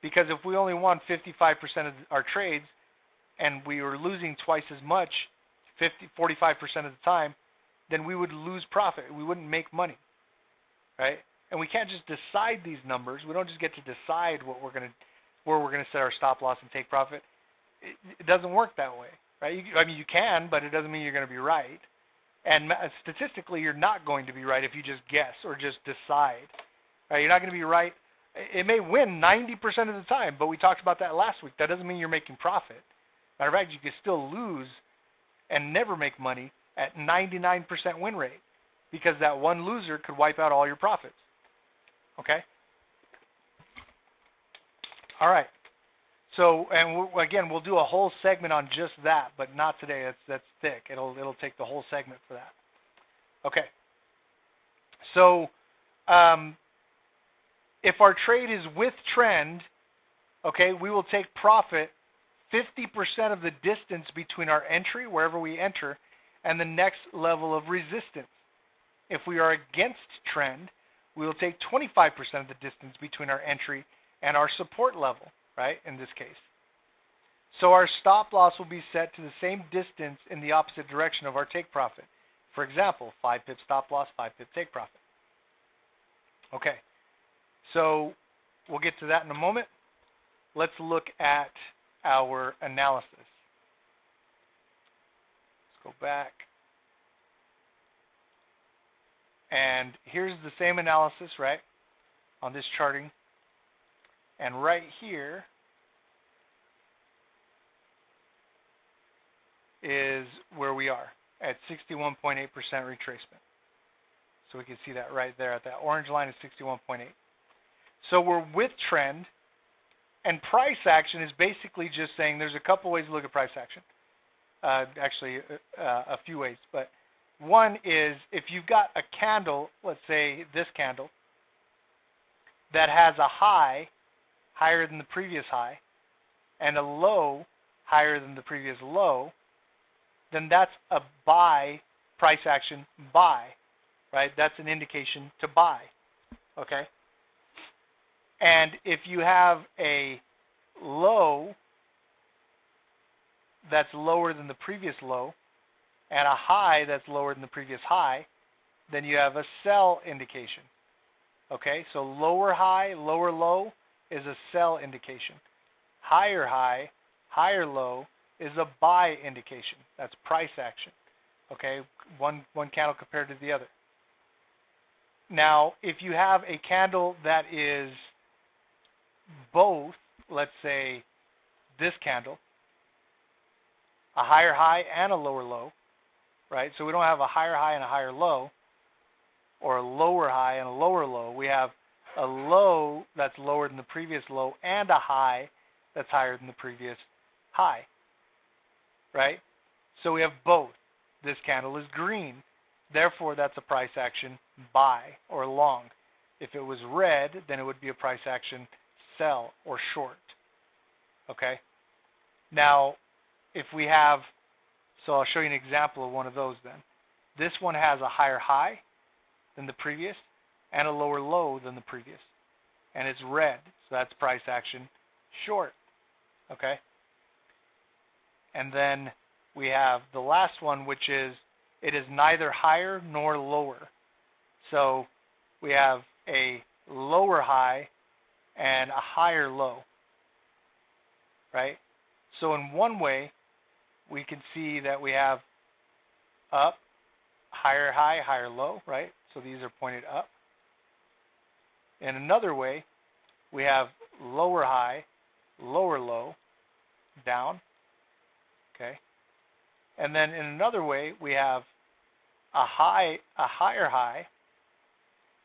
Speaker 1: Because if we only won 55% of our trades and we were losing twice as much, 45% of the time, then we would lose profit. We wouldn't make money, right? And we can't just decide these numbers. We don't just get to decide where we're going to set our stop loss and take profit. It doesn't work that way, right? You can, but it doesn't mean you're going to be right. And statistically, you're not going to be right if you just guess or just decide. Right? You're not going to be right. It may win 90% of the time, but we talked about that last week. That doesn't mean you're making profit. Matter of fact, you can still lose and never make money at 99% win rate, because that one loser could wipe out all your profits. Okay? All right. So, and again, we'll do a whole segment on just that, but not today. That's thick. It'll take the whole segment for that. Okay. So, if our trade is with trend, okay, we will take profit 50% of the distance between our entry, wherever we enter, and the next level of resistance. If we are against trend, we will take 25% of the distance between our entry and our support level, right, in this case. So our stop loss will be set to the same distance in the opposite direction of our take profit. For example, 5 pip stop loss, 5 pip take profit. Okay, so we'll get to that in a moment. Let's look at our analysis. Let's go back. And here's the same analysis, right? on this charting. And right here is where we are at 61.8% retracement. So we can see that right there at that orange line is 61.8. So we're with trend, and price action is basically just saying there's a couple ways to look at price action. Actually, a few ways, but one is if you've got a candle, let's say this candle, that has a high higher than the previous high and a low higher than the previous low, then that's a buy, price action buy, right? That's an indication to buy, okay? And if you have a low that's lower than the previous low and a high that's lower than the previous high, then you have a sell indication, okay? So lower high, lower low is a sell indication. Higher high, higher low is a buy indication. That's price action, okay? One candle compared to the other. Now, if you have a candle that is both, let's say this candle, a higher high and a lower low, right? So we don't have a higher high and a higher low, or a lower high and a lower low. We have a low that's lower than the previous low and a high that's higher than the previous high, right? So we have both. This candle is green. Therefore, that's a price action buy or long. If it was red, then it would be a price action sell or short, okay? Now, if we have, so I'll show you an example of one of those then. This one has a higher high than the previous and a lower low than the previous. And it's red, so that's price action short, okay? And then we have the last one, which is it is neither higher nor lower. So we have a lower high and a higher low, right? So in one way, we can see that we have up, higher high, higher low, right? So these are pointed up. In another way, we have lower high, lower low, down, okay? And then in another way, we have a higher high,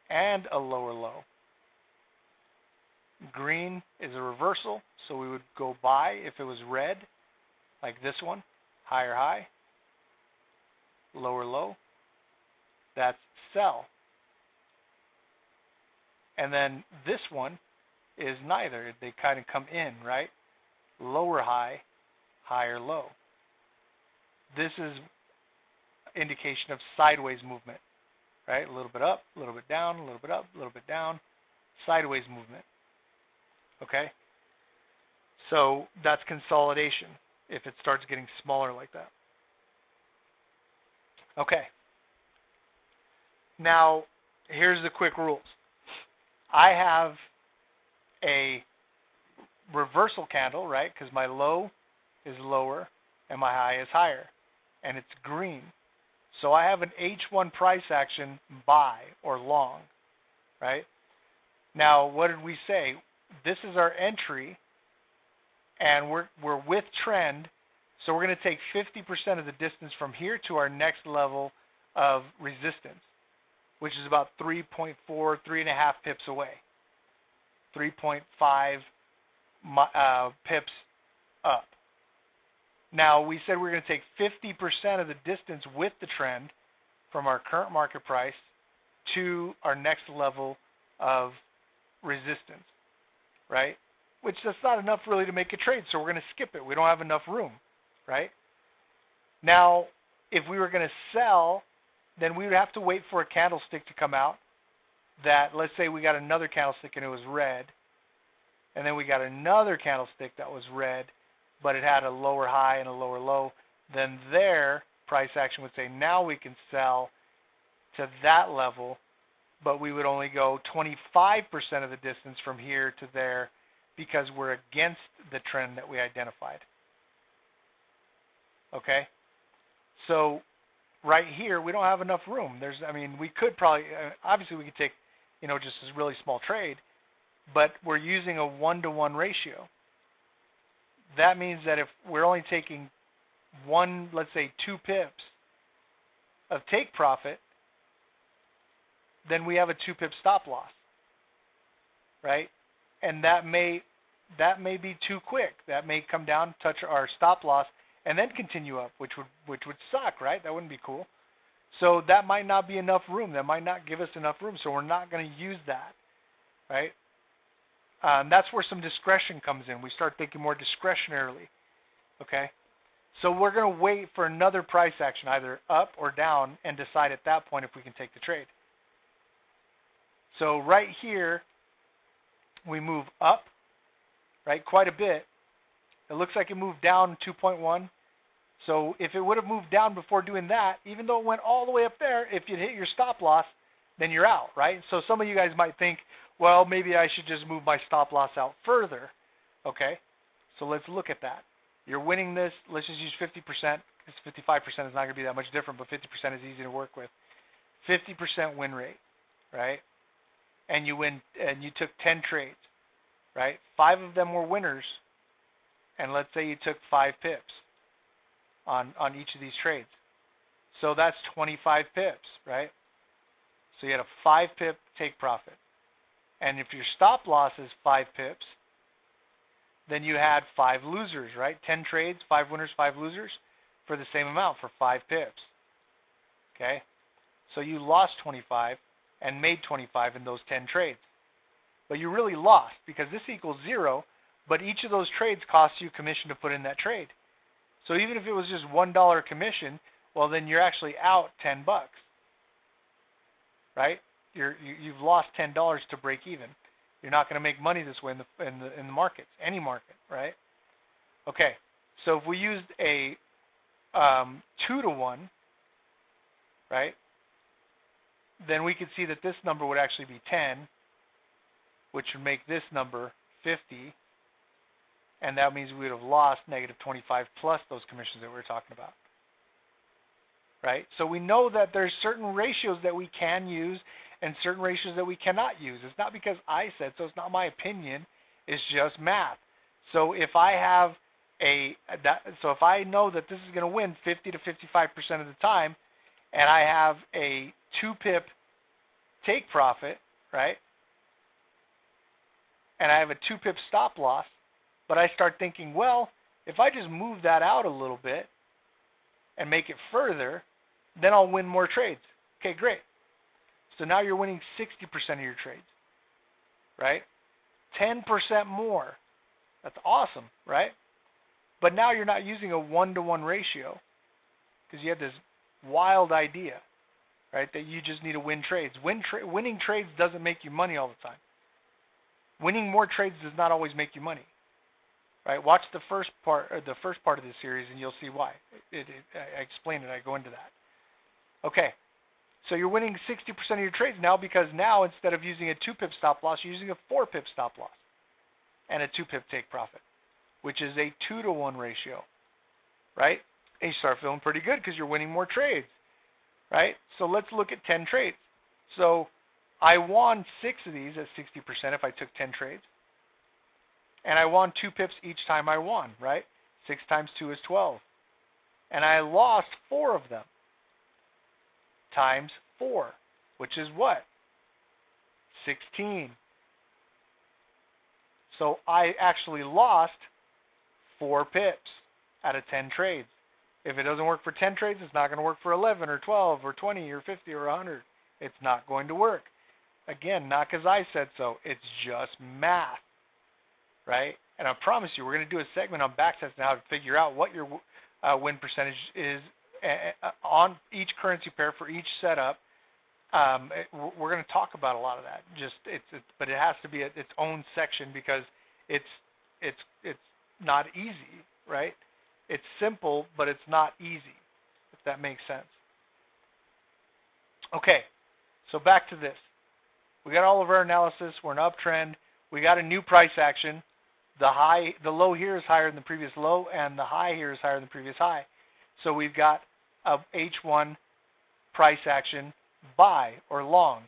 Speaker 1: and a lower low. Green is a reversal, so we would go buy if it was red, like this one, higher high, lower low. That's sell. And then this one is neither. They kind of come in, right? Lower high, higher low. This is indication of sideways movement, right? A little bit up, a little bit down, a little bit up, a little bit down, sideways movement, okay? So that's consolidation if it starts getting smaller like that. Okay. Now, here's the quick rules. I have a reversal candle, right? Because my low is lower and my high is higher, and it's green. So I have an H1 price action buy or long, right? Now, what did we say? This is our entry, and we're with trend, so we're going to take 50% of the distance from here to our next level of resistance, which is about 3.4, 3.5 pips away, 3.5 pips up. Now, we said we're going to take 50% of the distance with the trend from our current market price to our next level of resistance, right? Which that's not enough really to make a trade, so we're going to skip it. We don't have enough room, right? Now, if we were going to sell, then we would have to wait for a candlestick to come out that, let's say we got another candlestick and it was red, and then we got another candlestick that was red, but it had a lower high and a lower low, then their price action would say, now we can sell to that level, but we would only go 25% of the distance from here to there because we're against the trend that we identified. Okay? So right here, we don't have enough room. We could probably, obviously we could take, just a really small trade, but we're using a 1-to-1 ratio. That means that if we're only taking let's say 2 pips of take profit, then we have a 2-pip stop loss, right? And that may be too quick. That may come down, touch our stop loss, and then continue up, which would suck, right? That wouldn't be cool. So that might not be enough room. That might not give us enough room. So we're not going to use that, right? That's where some discretion comes in. We start thinking more discretionarily, okay? So we're going to wait for another price action, either up or down, and decide at that point if we can take the trade. So right here, we move up, right, quite a bit. It looks like it moved down 2.1. So if it would have moved down before doing that, even though it went all the way up there, if you hit your stop loss, then you're out, right? So some of you guys might think, well, maybe I should just move my stop loss out further. Okay, so let's look at that. You're winning this. Let's just use 50%, because 55% is not going to be that much different, but 50% is easy to work with. 50% win rate, right? And you took 10 trades, right? 5 of them were winners, and let's say you took 5 pips on each of these trades. So that's 25 pips, right? So you had a 5-pip take profit. And if your stop loss is 5 pips, then you had 5 losers, right? 10 trades, 5 winners, 5 losers for the same amount, for 5 pips. Okay? So you lost 25 and made 25 in those 10 trades. But you really lost because this equals 0, but each of those trades costs you commission to put in that trade. So even if it was just $1 commission, well, then you're actually out $10, right? You've lost $10 to break even. You're not going to make money this way in the markets, any market, right? Okay, so if we used a 2-to-1, right, then we could see that this number would actually be 10, which would make this number 50, and that means we would have lost negative 25 plus those commissions that we were talking about, right? So we know that there's certain ratios that we can use and certain ratios that we cannot use. It's not because I said so. It's not my opinion. It's just math. So if I have if I know that this is going to win 50 to 55% of the time, and I have a 2-pip take profit, right? And I have a 2-pip stop loss, but I start thinking, well, if I just move that out a little bit and make it further, then I'll win more trades. Okay, great. So now you're winning 60% of your trades, right? 10% more. That's awesome, right? But now you're not using a 1-to-1 ratio because you have this wild idea, right, that you just need to win trades. Winning trades doesn't make you money all the time. Winning more trades does not always make you money, right? Watch the first part of this series, and you'll see why. I explain it. I go into that. Okay, so you're winning 60% of your trades now because now instead of using a 2-pip stop loss, you're using a 4-pip stop loss and a 2-pip take profit, which is a 2-to-1 ratio, right? And you start feeling pretty good because you're winning more trades, right? So let's look at 10 trades. So I won 6 of these at 60% if I took 10 trades. And I won 2 pips each time I won, right? 6 times 2 is 12. And I lost 4 of them times 4, which is what? 16. So I actually lost 4 pips out of 10 trades. If it doesn't work for 10 trades, it's not going to work for 11 or 12 or 20 or 50 or 100. It's not going to work. Again, not because I said so. It's just math, right? And I promise you, we're going to do a segment on Backtest now to figure out what your win percentage is on each currency pair for each setup. We're going to talk about a lot of that. But it has to be its own section because it's not easy, right? It's simple, but it's not easy, if that makes sense. Okay, so back to this. We got all of our analysis. We're an uptrend. We got a new price action. The low here is higher than the previous low, and the high here is higher than the previous high. So we've got a H1 price action buy or long.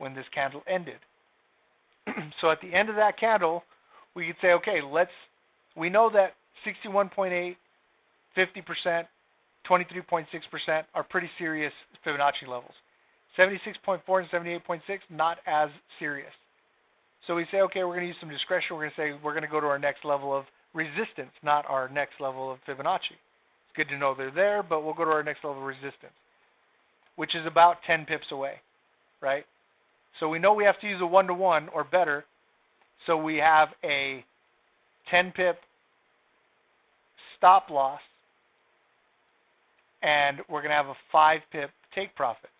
Speaker 1: when this candle ended. So at the end of that candle, we could say, okay, we know that 61.8, 50%, 23.6% are pretty serious Fibonacci levels. 76.4 and 78.6, not as serious. So we say, okay, we're going to use some discretion. We're going to say we're going to go to our next level of resistance, not our next level of Fibonacci. It's good to know they're there, but we'll go to our next level of resistance, which is about 10 pips away, right? So we know we have to use a 1-to-1 or better. So we have a 10 pip stop loss, and we're going to have a 5 pip take profit.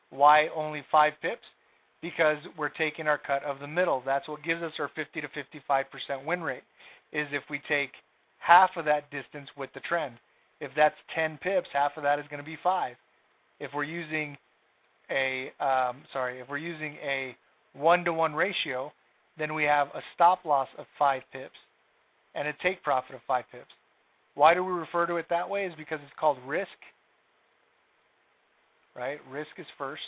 Speaker 1: Why only 5 pips? Because we're taking our cut of the middle. That's what gives us our 50 to 55% win rate, is if we take half of that distance with the trend. If that's 10 pips, half of that is going to be 5. If we're using a 1-to-1 ratio, then we have a stop loss of 5 pips and a take profit of 5 pips. Why do we refer to it that way? Is because it's called risk, right? Risk is first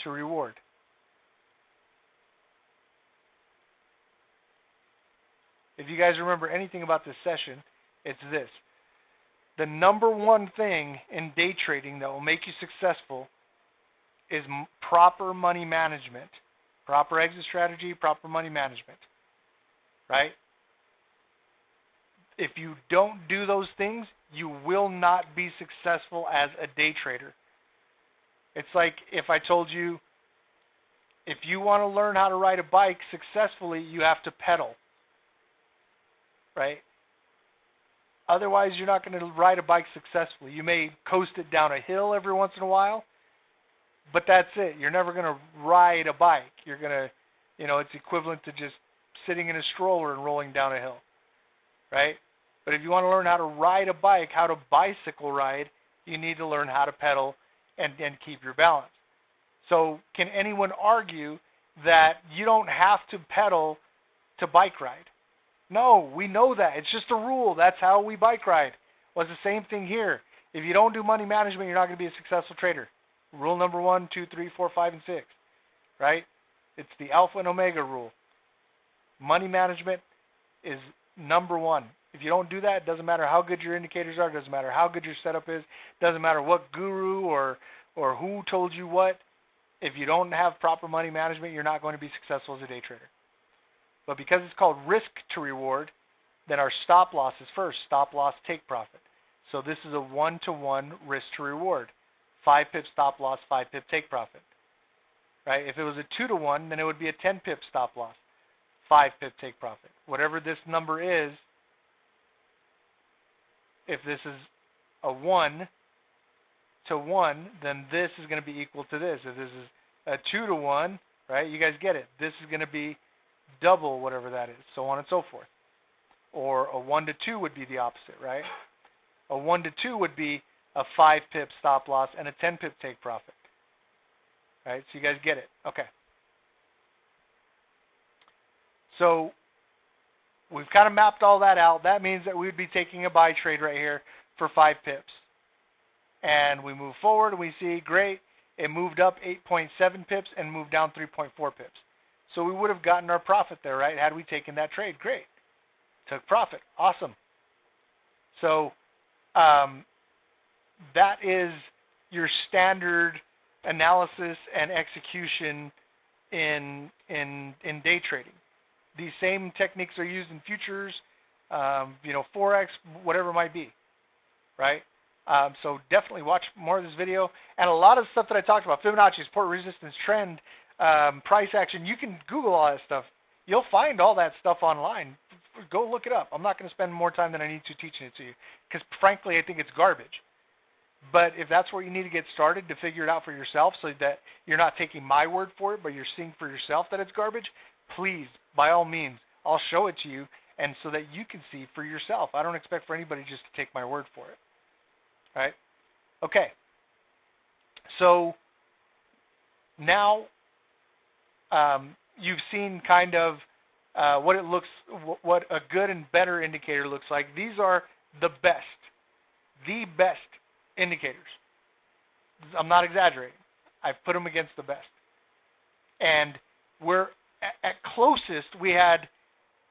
Speaker 1: to reward. If you guys remember anything about this session, it's this. The number one thing in day trading that will make you successful is proper money management. Proper exit strategy, proper money management, right? If you don't do those things, you will not be successful as a day trader. It's like if I told you, if you want to learn how to ride a bike successfully, you have to pedal, right? Otherwise, you're not going to ride a bike successfully. You may coast it down a hill every once in a while, but that's it. You're never going to ride a bike. You're going to, it's equivalent to just sitting in a stroller and rolling down a hill, right? But if you want to learn how to ride a bike, how to bicycle ride, you need to learn how to pedal and keep your balance. So can anyone argue that you don't have to pedal to bike ride? No, we know that. It's just a rule. That's how we bike ride. Well, it's the same thing here. If you don't do money management, you're not going to be a successful trader. Rule number 1, 2, 3, 4, 5, and 6, right? It's the alpha and omega rule. Money management is number 1. If you don't do that, it doesn't matter how good your indicators are, it doesn't matter how good your setup is, it doesn't matter what guru or who told you what. If you don't have proper money management, you're not going to be successful as a day trader. But because it's called risk to reward, then our stop loss is first. Stop loss, take profit. So this is a 1-to-1 risk to reward. 5 pip stop loss, 5 pip take profit. Right? If it was a 2-to-1, then it would be a 10 pip stop loss, 5 pip take profit. Whatever this number is, if this is a 1-to-1, then this is going to be equal to this. If this is a 2-to-1, right? You guys get it. This is going to be double whatever that is, so on and so forth. Or a 1-to-2 would be the opposite, right? A 1-to-2 would be a 5 pip stop loss and a 10 pip take profit. Right? So you guys get it. Okay. So we've kind of mapped all that out. That means that we would be taking a buy trade right here for 5 pips. And we move forward and we see, great, it moved up 8.7 pips and moved down 3.4 pips. So we would have gotten our profit there, right? Had we taken that trade, great. Took profit, awesome. So that is your standard analysis and execution in day trading. These same techniques are used in futures, Forex, whatever it might be, right? So definitely watch more of this video. And a lot of stuff that I talked about, Fibonacci, support, resistance, trend, price action, you can Google all that stuff. You'll find all that stuff online. Go look it up. I'm not going to spend more time than I need to teaching it to you because, frankly, I think it's garbage. But if that's where you need to get started to figure it out for yourself so that you're not taking my word for it, but you're seeing for yourself that it's garbage, please, by all means, I'll show it to you and so that you can see for yourself. I don't expect for anybody just to take my word for it. All right? Okay. So now you've seen kind of what a good and better indicator looks like. These are the best indicators. I'm not exaggerating. I've put them against the best. And we're at closest, we had,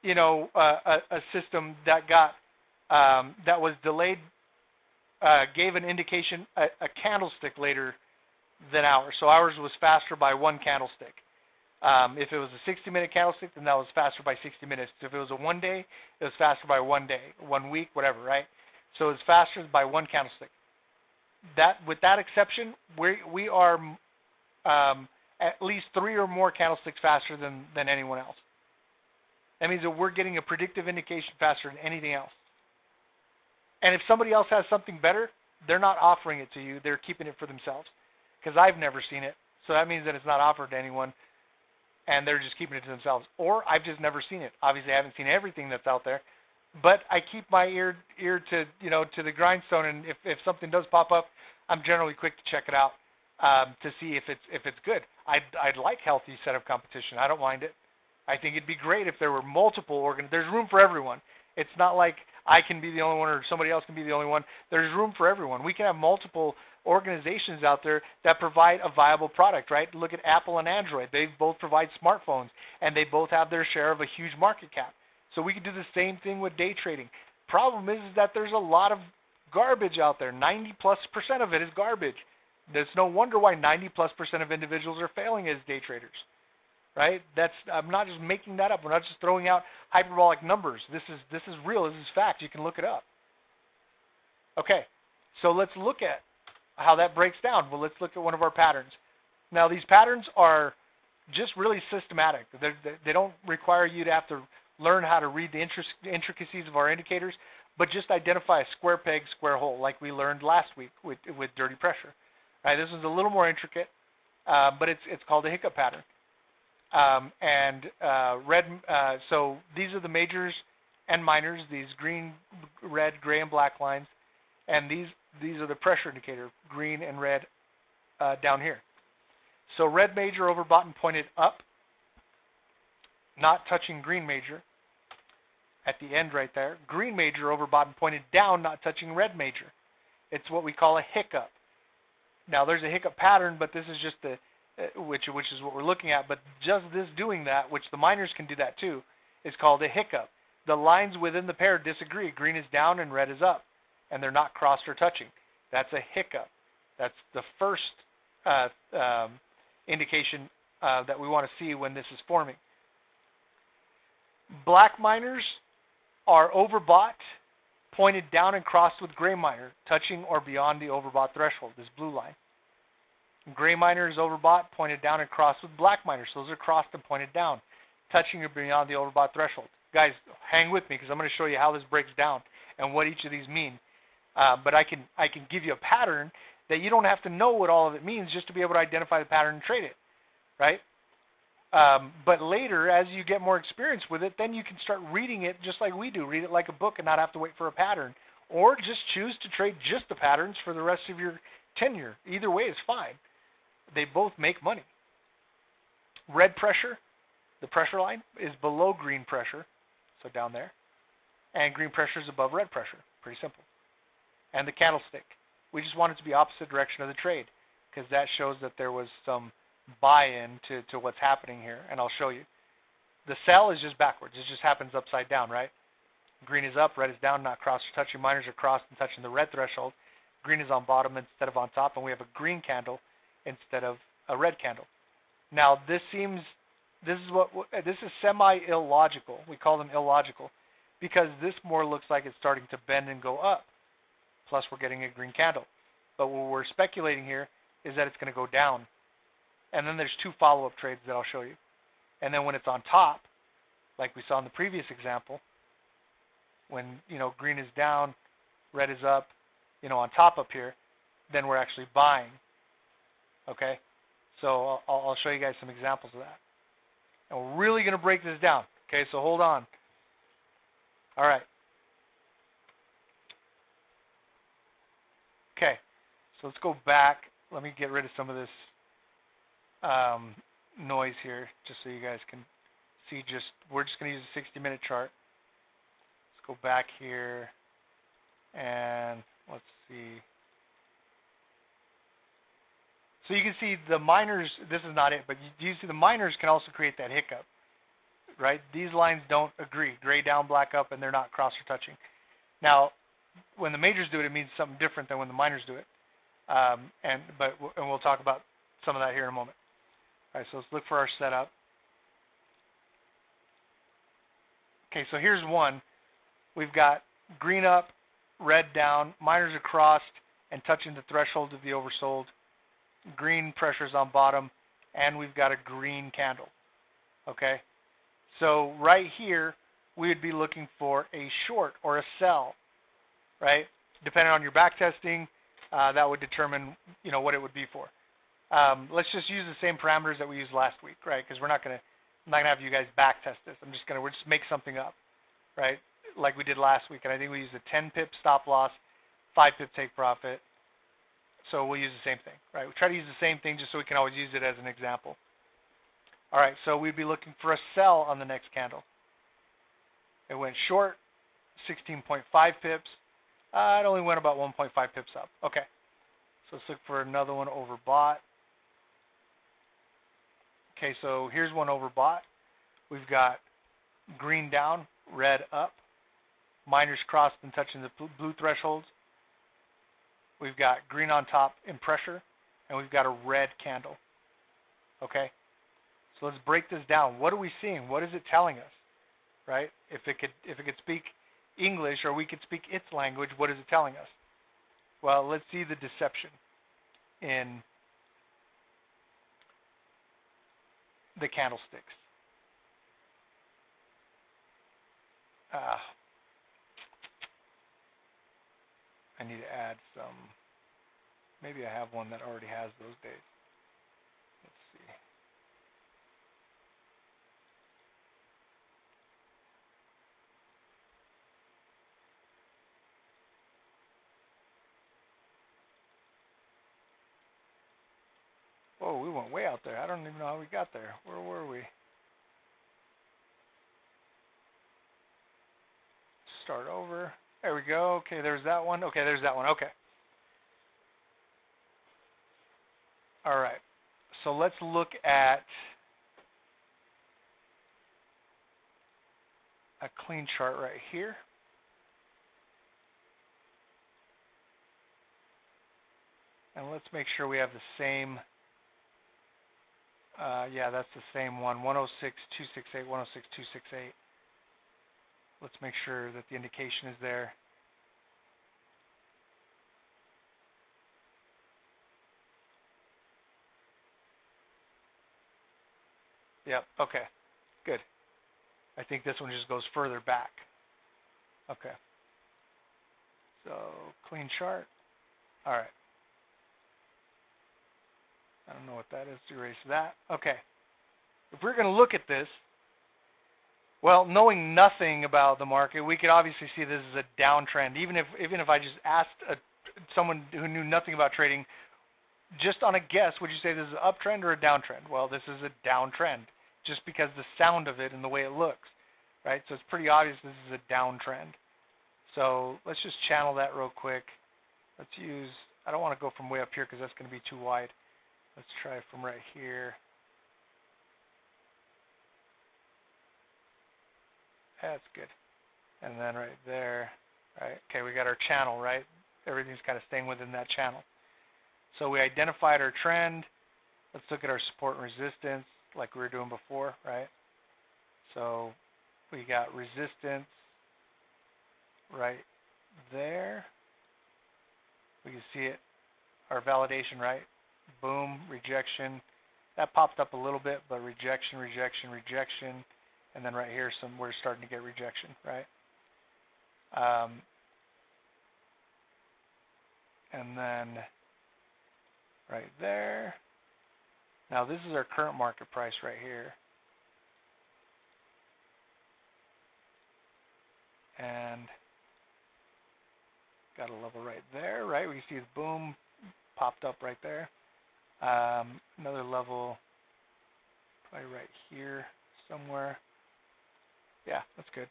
Speaker 1: you know, a system that got, that was delayed, gave an indication, a candlestick later than ours. So ours was faster by one candlestick. If it was a 60-minute candlestick, then that was faster by 60 minutes. If it was a 1 day, it was faster by 1 day, 1 week, whatever, right? So it's faster by one candlestick. That, with that exception, we are at least 3 or more candlesticks faster than anyone else. That means that we're getting a predictive indication faster than anything else. And if somebody else has something better, they're not offering it to you. They're keeping it for themselves. Because I've never seen it. So that means that it's not offered to anyone, and they're just keeping it to themselves. Or I've just never seen it. Obviously, I haven't seen everything that's out there. But I keep my ear to, you know, to the grindstone, and if something does pop up, I'm generally quick to check it out to see if it's good. I'd like healthy set of competition. I don't mind it. I think it'd be great if there were multiple there's room for everyone. It's not like I can be the only one or somebody else can be the only one. There's room for everyone. We can have multiple organizations out there that provide a viable product, right? Look at Apple and Android. They both provide smartphones, and they both have their share of a huge market cap. So we could do the same thing with day trading. Problem is that there's a lot of garbage out there. 90+% of it is garbage. There's no wonder why 90+% of individuals are failing as day traders, right? I'm not just making that up. We're not just throwing out hyperbolic numbers. This is real. This is fact. You can look it up. Okay, so let's look at how that breaks down. Well, let's look at one of our patterns. Now, these patterns are just really systematic. They don't require you to have to learn how to read the intricacies of our indicators, but just identify a square peg, square hole, like we learned last week with dirty pressure. All right, this is a little more intricate, but it's called a hiccup pattern. So these are the majors and minors, these green, red, gray, and black lines, and these are the pressure indicator, green and red down here. So red major overbought and pointed up, not touching green major at the end right there. Green major overbought and pointed down, not touching red major. It's what we call a hiccup. Now there's a hiccup pattern, but this is just which is what we're looking at. But just this doing that, which the minors can do that too, is called a hiccup. The lines within the pair disagree. Green is down and red is up, and they're not crossed or touching. That's a hiccup. That's the first indication that we want to see when this is forming. Black minors are overbought, pointed down and crossed with gray minor, touching or beyond the overbought threshold, this blue line. Gray minor is overbought, pointed down and crossed with black minor. So those are crossed and pointed down, touching or beyond the overbought threshold. Guys, hang with me because I'm going to show you how this breaks down and what each of these mean. But I can give you a pattern that you don't have to know what all of it means just to be able to identify the pattern and trade it, right? But later, as you get more experience with it, then you can start reading it just like we do. Read it like a book and not have to wait for a pattern. Or just choose to trade just the patterns for the rest of your tenure. Either way is fine. They both make money. Red pressure, the pressure line, is below green pressure, so down there. And green pressure is above red pressure. Pretty simple. And the candlestick. We just want it to be opposite direction of the trade because that shows that there was some buy-in to what's happening here, and I'll show you. The sell is just backwards. It just happens upside down, right? Green is up, red is down, not crossed or touching. Minors are crossed and touching the red threshold. Green is on bottom instead of on top, and we have a green candle instead of a red candle. Now, this is semi-illogical. We call them illogical because this more looks like it's starting to bend and go up. Plus, we're getting a green candle. But what we're speculating here is that it's going to go down. And then there's two follow-up trades that I'll show you. And then when it's on top, like we saw in the previous example, when, green is down, red is up, on top up here, then we're actually buying. Okay? So I'll show you guys some examples of that. And we're really going to break this down. Okay, so hold on. All right. Okay, so let's go back. Let me get rid of some of this noise here, just so you guys can see. We're just going to use a 60-minute chart. Let's go back here, and let's see. So you can see the minors, this is not it, but you see the minors can also create that hiccup, right? These lines don't agree, gray down, black up, and they're not cross or touching. Now, when the majors do it, it means something different than when the minors do it. And we'll talk about some of that here in a moment. All right, so let's look for our setup. Okay, so here's one. We've got green up, red down, minors are crossed and touching the threshold of the oversold. Green pressures on bottom, and we've got a green candle. Okay, so right here we would be looking for a short or a sell, right? Depending on your back testing, that would determine, you know, what it would be for. Let's just use the same parameters that we used last week, right? Because I'm not gonna have you guys back test this. We'll just make something up, right? Like we did last week, and I think we used a 10 pip stop loss, 5 pip take profit. So we'll use the same thing, right? We try to use the same thing just so we can always use it as an example. All right, so we'd be looking for a sell on the next candle. It went short, 16.5 pips. It only went about 1.5 pips up. Okay, so let's look for another one overbought. Okay, so here's one overbought. We've got green down, red up, minors crossed and touching the blue thresholds. We've got green on top in pressure, and we've got a red candle. Okay, so let's break this down. What are we seeing? What is it telling us, right? If it could speak English, or we could speak its language, what is it telling us? Well, let's see the deception in the candlesticks. I need to add some. Maybe I have one that already has those days. Let's see. Whoa, we went way out there. I don't even know how we got there. Where were we? Start over. There we go. Okay, there's that one. Okay, there's that one. Okay. All right. So let's look at a clean chart right here. And let's make sure we have the same. Yeah, that's the same one. 106.268, 106.268. Let's make sure that the indication is there. Yep, okay, good. I think this one just goes further back. Okay. So, clean chart. All right. I don't know what that is. Erase that. Okay. If we're going to look at this, well, knowing nothing about the market, we could obviously see this as a downtrend. Even if I just asked someone who knew nothing about trading, just on a guess, would you say this is an uptrend or a downtrend? Well, this is a downtrend, just because the sound of it and the way it looks, right? So it's pretty obvious this is a downtrend. So let's just channel that real quick. Let's use, I don't want to go from way up here because that's going to be too wide. Let's try from right here. That's good. And then right there, right? Okay, we got our channel, right? Everything's kind of staying within that channel. So we identified our trend. Let's look at our support and resistance like we were doing before, right? So we got resistance right there. We can see it, our validation, right? Boom, rejection. That popped up a little bit, but rejection, rejection, rejection. And then right here, we're starting to get rejection, right? And then right there. Now this is our current market price right here. And got a level right there, right? We see the boom popped up right there. Another level probably right here somewhere. Yeah, that's good.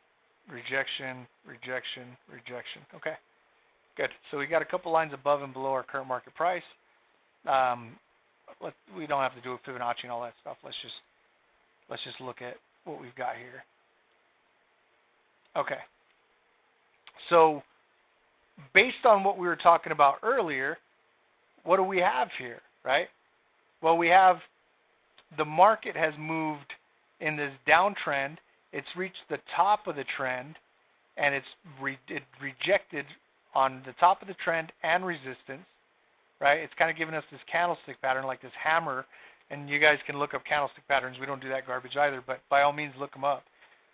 Speaker 1: Rejection, rejection, rejection. Okay, good. So we got a couple lines above and below our current market price. we don't have to do a Fibonacci and all that stuff. Let's just look at what we've got here. Okay. So based on what we were talking about earlier, what do we have here, right? Well, we have the market has moved in this downtrend. It's reached the top of the trend, and it rejected on the top of the trend and resistance, right? It's kind of giving us this candlestick pattern, like this hammer, and you guys can look up candlestick patterns. We don't do that garbage either, but by all means, look them up.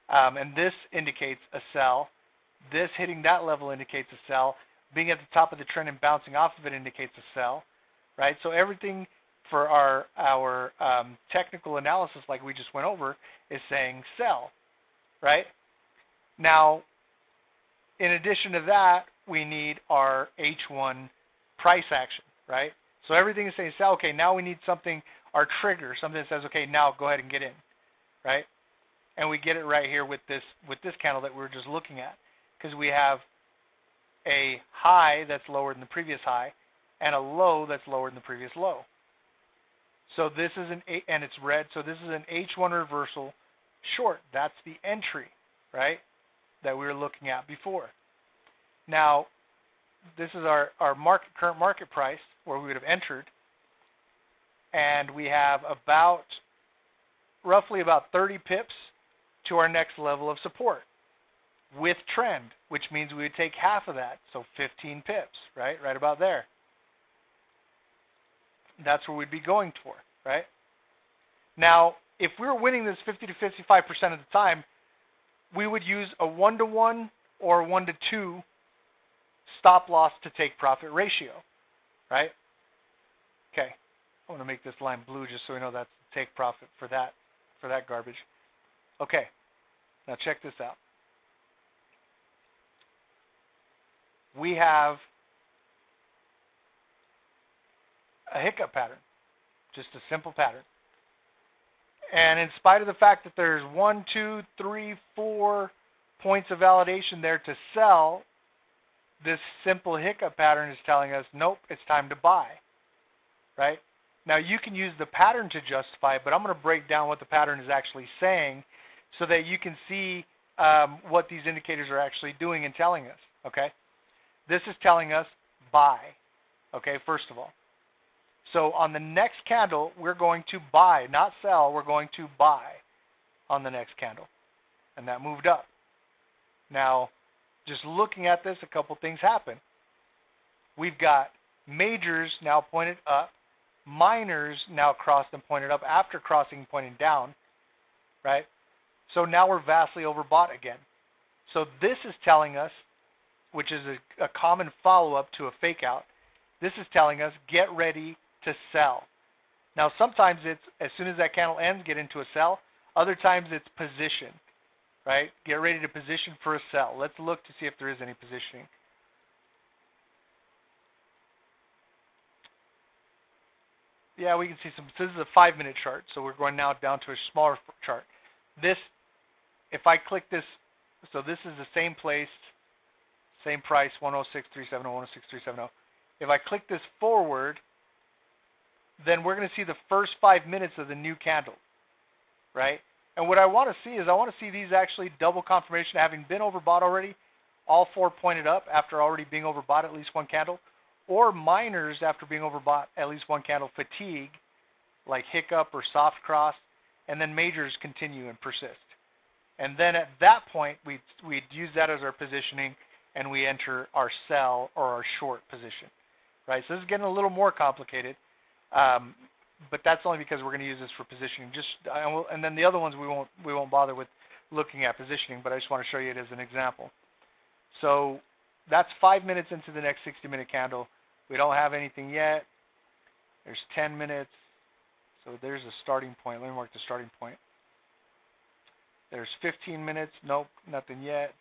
Speaker 1: And this indicates a sell. This hitting that level indicates a sell. Being at the top of the trend and bouncing off of it indicates a sell, right? So everything for our technical analysis, like we just went over, is saying sell, right? Now, in addition to that, we need our H1 price action, right? So everything is saying sell. Okay, now we need something, our trigger, something that says, okay, now go ahead and get in, right? And we get it right here with this candle that we were just looking at, because we have a high that's lower than the previous high and a low that's lower than the previous low. So this is and it's red, so this is an H1 reversal short. That's the entry, right, that we were looking at before. Now, this is our current market price where we would have entered, and we have roughly about 30 pips to our next level of support with trend, which means we would take half of that, so 15 pips, right about there. That's where we'd be going toward, right? Now, if we were winning this 50 to 55% of the time, we would use a 1-to-1 or 1-to-2 stop loss to take profit ratio, right? Okay, I want to make this line blue just so we know that's take profit for that garbage. Okay, now check this out. We have a hiccup pattern, just a simple pattern. And in spite of the fact that there's 1, 2, 3, 4 points of validation there to sell, this simple hiccup pattern is telling us, nope, it's time to buy, right? Now, you can use the pattern to justify it, but I'm going to break down what the pattern is actually saying so that you can see what these indicators are actually doing and telling us, okay? This is telling us buy, okay, first of all. So on the next candle, we're going to buy, not sell. We're going to buy on the next candle. And that moved up. Now, just looking at this, a couple things happen. We've got majors now pointed up, minors now crossed and pointed up after crossing and pointing down, right? So now we're vastly overbought again. So this is telling us, which is a common follow-up to a fake out, this is telling us get ready to sell. Now, sometimes it's as soon as that candle ends, get into a sell. Other times it's position, right? Get ready to position for a sell. Let's look to see if there is any positioning. Yeah, we can see some. So this is a 5-minute chart, so we're going now down to a smaller chart. This, if I click this, so this is the same place, same price, 106.370, 106.370. If I click this forward, then we're going to see the first 5 minutes of the new candle, right? And what I want to see is I want to see these actually double confirmation, having been overbought already, all four pointed up after already being overbought at least one candle, or minors after being overbought at least one candle, fatigue, like hiccup or soft cross, and then majors continue and persist. And then at that point, we'd use that as our positioning, and we enter our sell or our short position, right? So this is getting a little more complicated. But that's only because we're going to use this for positioning. And then the other ones we won't bother with looking at positioning, but I just want to show you it as an example. So that's 5 minutes into the next 60-minute candle. We don't have anything yet. There's 10 minutes. So there's a starting point. Let me mark the starting point. There's 15 minutes. Nope, nothing yet.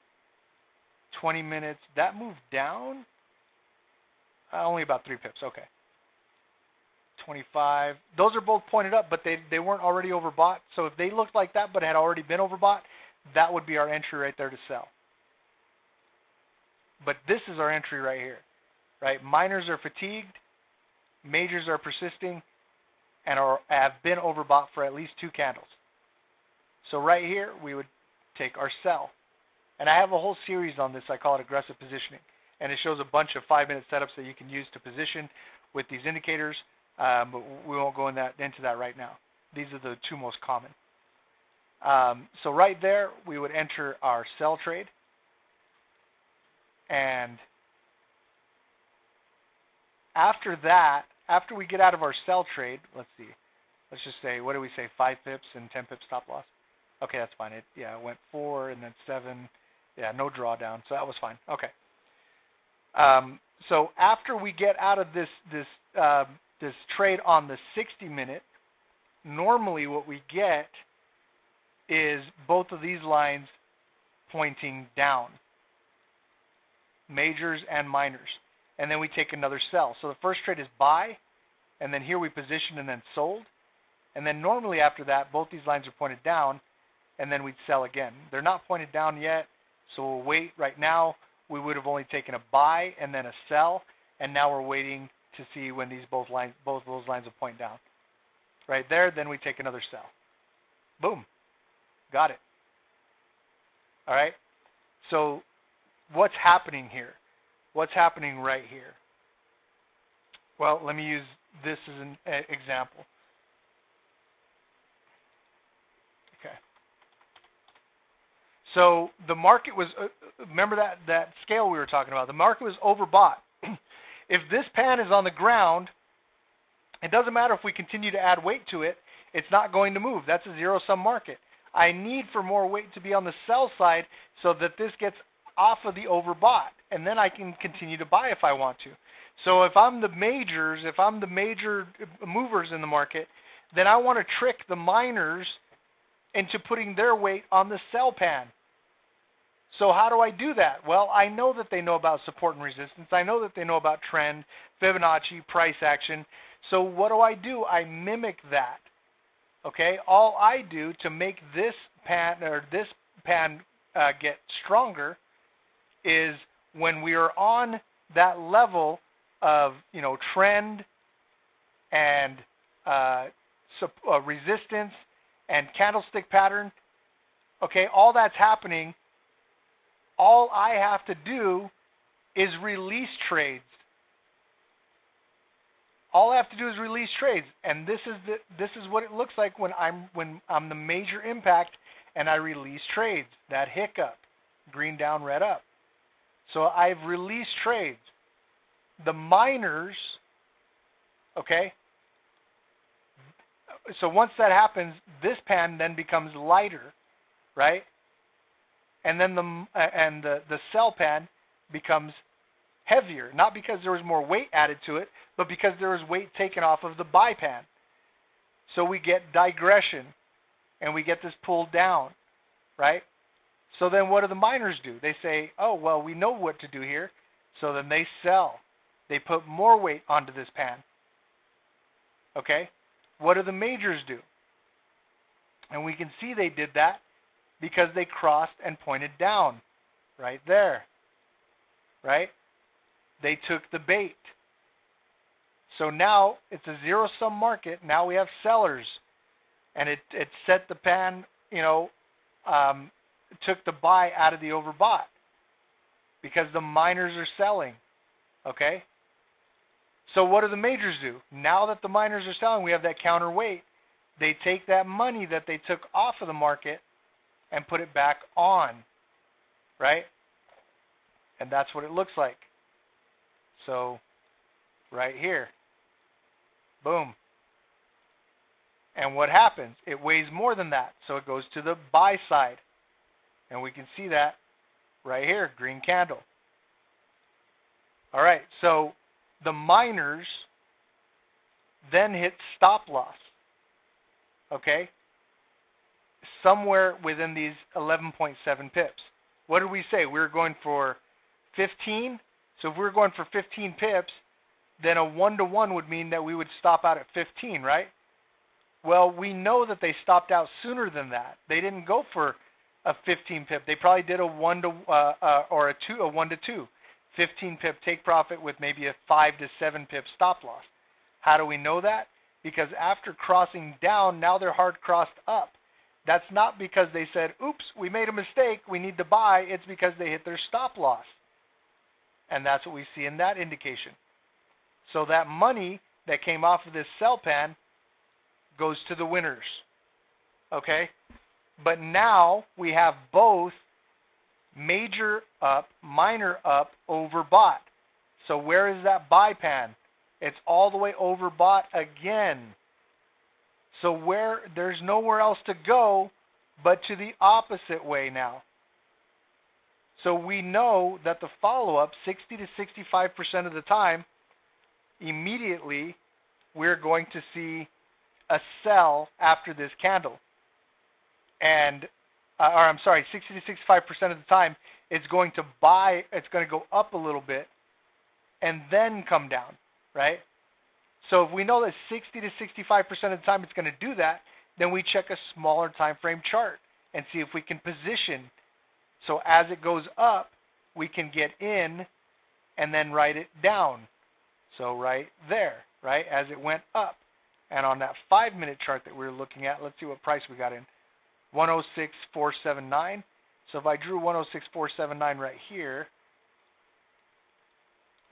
Speaker 1: 20 minutes. That moved down. Only about 3 pips. Okay. 25. Those are both pointed up, but they weren't already overbought. So if they looked like that but had already been overbought, that would be our entry right there to sell. But this is our entry right here, right? Minors are fatigued, majors are persisting, and have been overbought for at least 2 candles. So right here, we would take our sell. And I have a whole series on this. I call it aggressive positioning. And it shows a bunch of 5-minute setups that you can use to position with these indicators. But we won't go into that right now. These are the 2 most common. So right there, we would enter our sell trade. And after that, after we get out of our sell trade, let's see. Let's just say, what do we say, 5 pips and 10 pips stop loss? Okay, that's fine. It went 4 and then 7. Yeah, no drawdown, so that was fine. Okay. So after we get out of this trade on the 60-minute, normally what we get is both of these lines pointing down, majors and minors, and then we take another sell. So the first trade is buy, and then here we position and then sold, and then normally after that, both these lines are pointed down, and then we'd sell again. They're not pointed down yet, so we'll wait. Right now, we would have only taken a buy and then a sell, and now we're waiting to see when both of those lines will point down. Right there, then we take another sell. Boom. Got it. All right. So what's happening here? What's happening right here? Well, let me use this as an example. Okay. So the market was, remember that scale we were talking about, the market was overbought. If this pan is on the ground, it doesn't matter if we continue to add weight to it, it's not going to move. That's a zero-sum market. I need for more weight to be on the sell side so that this gets off of the overbought, and then I can continue to buy if I want to. So if I'm the majors, if I'm the major movers in the market, then I want to trick the minors into putting their weight on the sell pan. So how do I do that? Well, I know that they know about support and resistance. I know that they know about trend, Fibonacci, price action. So what do? I mimic that. Okay? All I do to make this pan get stronger is when we are on that level of, trend and resistance and candlestick pattern, okay, all that's happening, all I have to do is release trades. All I have to do is release trades, and this is what it looks like when I'm the major impact and I release trades. That hiccup, green down, red up. So I've released trades. The minors, okay. So once that happens, this pan then becomes lighter, right? And then the sell pan becomes heavier, not because there was more weight added to it, but because there was weight taken off of the buy pan. So we get digression, and we get this pulled down, right? So then what do the miners do? They say, oh, well, we know what to do here. So then they sell. They put more weight onto this pan. Okay? What do the majors do? And we can see they did that because they crossed and pointed down right there, right? They took the bait. So now it's a zero-sum market. Now we have sellers, and it set the pan, took the buy out of the overbought because the miners are selling, okay? So what do the majors do? Now that the miners are selling, we have that counterweight. They take that money that they took off of the market and put it back on, right? And that's what it looks like. So right here, boom. And what happens? It weighs more than that, so it goes to the buy side. And we can see that right here, green candle. All right, so the miners then hit stop loss, okay? Somewhere within these 11.7 pips. What did we say? We were going for 15. So if we were going for 15 pips, then a 1-to-1 would mean that we would stop out at 15, right? Well, we know that they stopped out sooner than that. They didn't go for a 15 pip. They probably did a 1-to-2, 15 pip take profit with maybe a 5 to 7 pip stop loss. How do we know that? because after crossing down, now they're hard crossed up. That's not because they said, oops, we made a mistake, we need to buy. It's because they hit their stop loss. And that's what we see in that indication. So that money that came off of this sell pan goes to the winners. Okay? But now we have both major up, minor up, overbought. So where is that buy pan? It's all the way overbought again. So there's nowhere else to go but to the opposite way now. So we know that the follow-up, 60 to 65% of the time, immediately we're going to see a sell after this candle. And, 60 to 65% of the time, it's going to buy, it's going to go up a little bit and then come down, right? So if we know that 60 to 65% of the time it's going to do that, then we check a smaller time frame chart and see if we can position. So as it goes up, we can get in and then write it down. So right there, right, as it went up. And on that 5-minute chart that we were looking at, let's see what price we got in. 106.479. So if I drew 106.479 right here,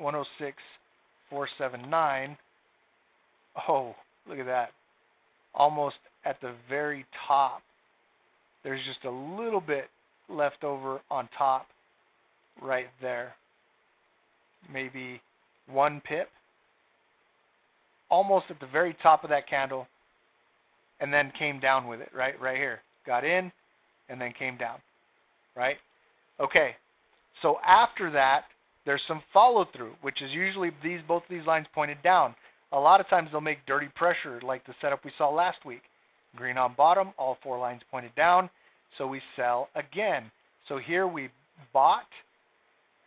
Speaker 1: 106.479. Oh, look at that. Almost at the very top. There's just a little bit left over on top right there. Maybe 1 pip. Almost at the very top of that candle. And then came down with it, right here. Got in and then came down, right? Okay. So after that, there's some follow through, which is usually both of these lines pointed down. A lot of times they'll make dirty pressure like the setup we saw last week. Green on bottom, all 4 lines pointed down, so we sell again. So here we bought,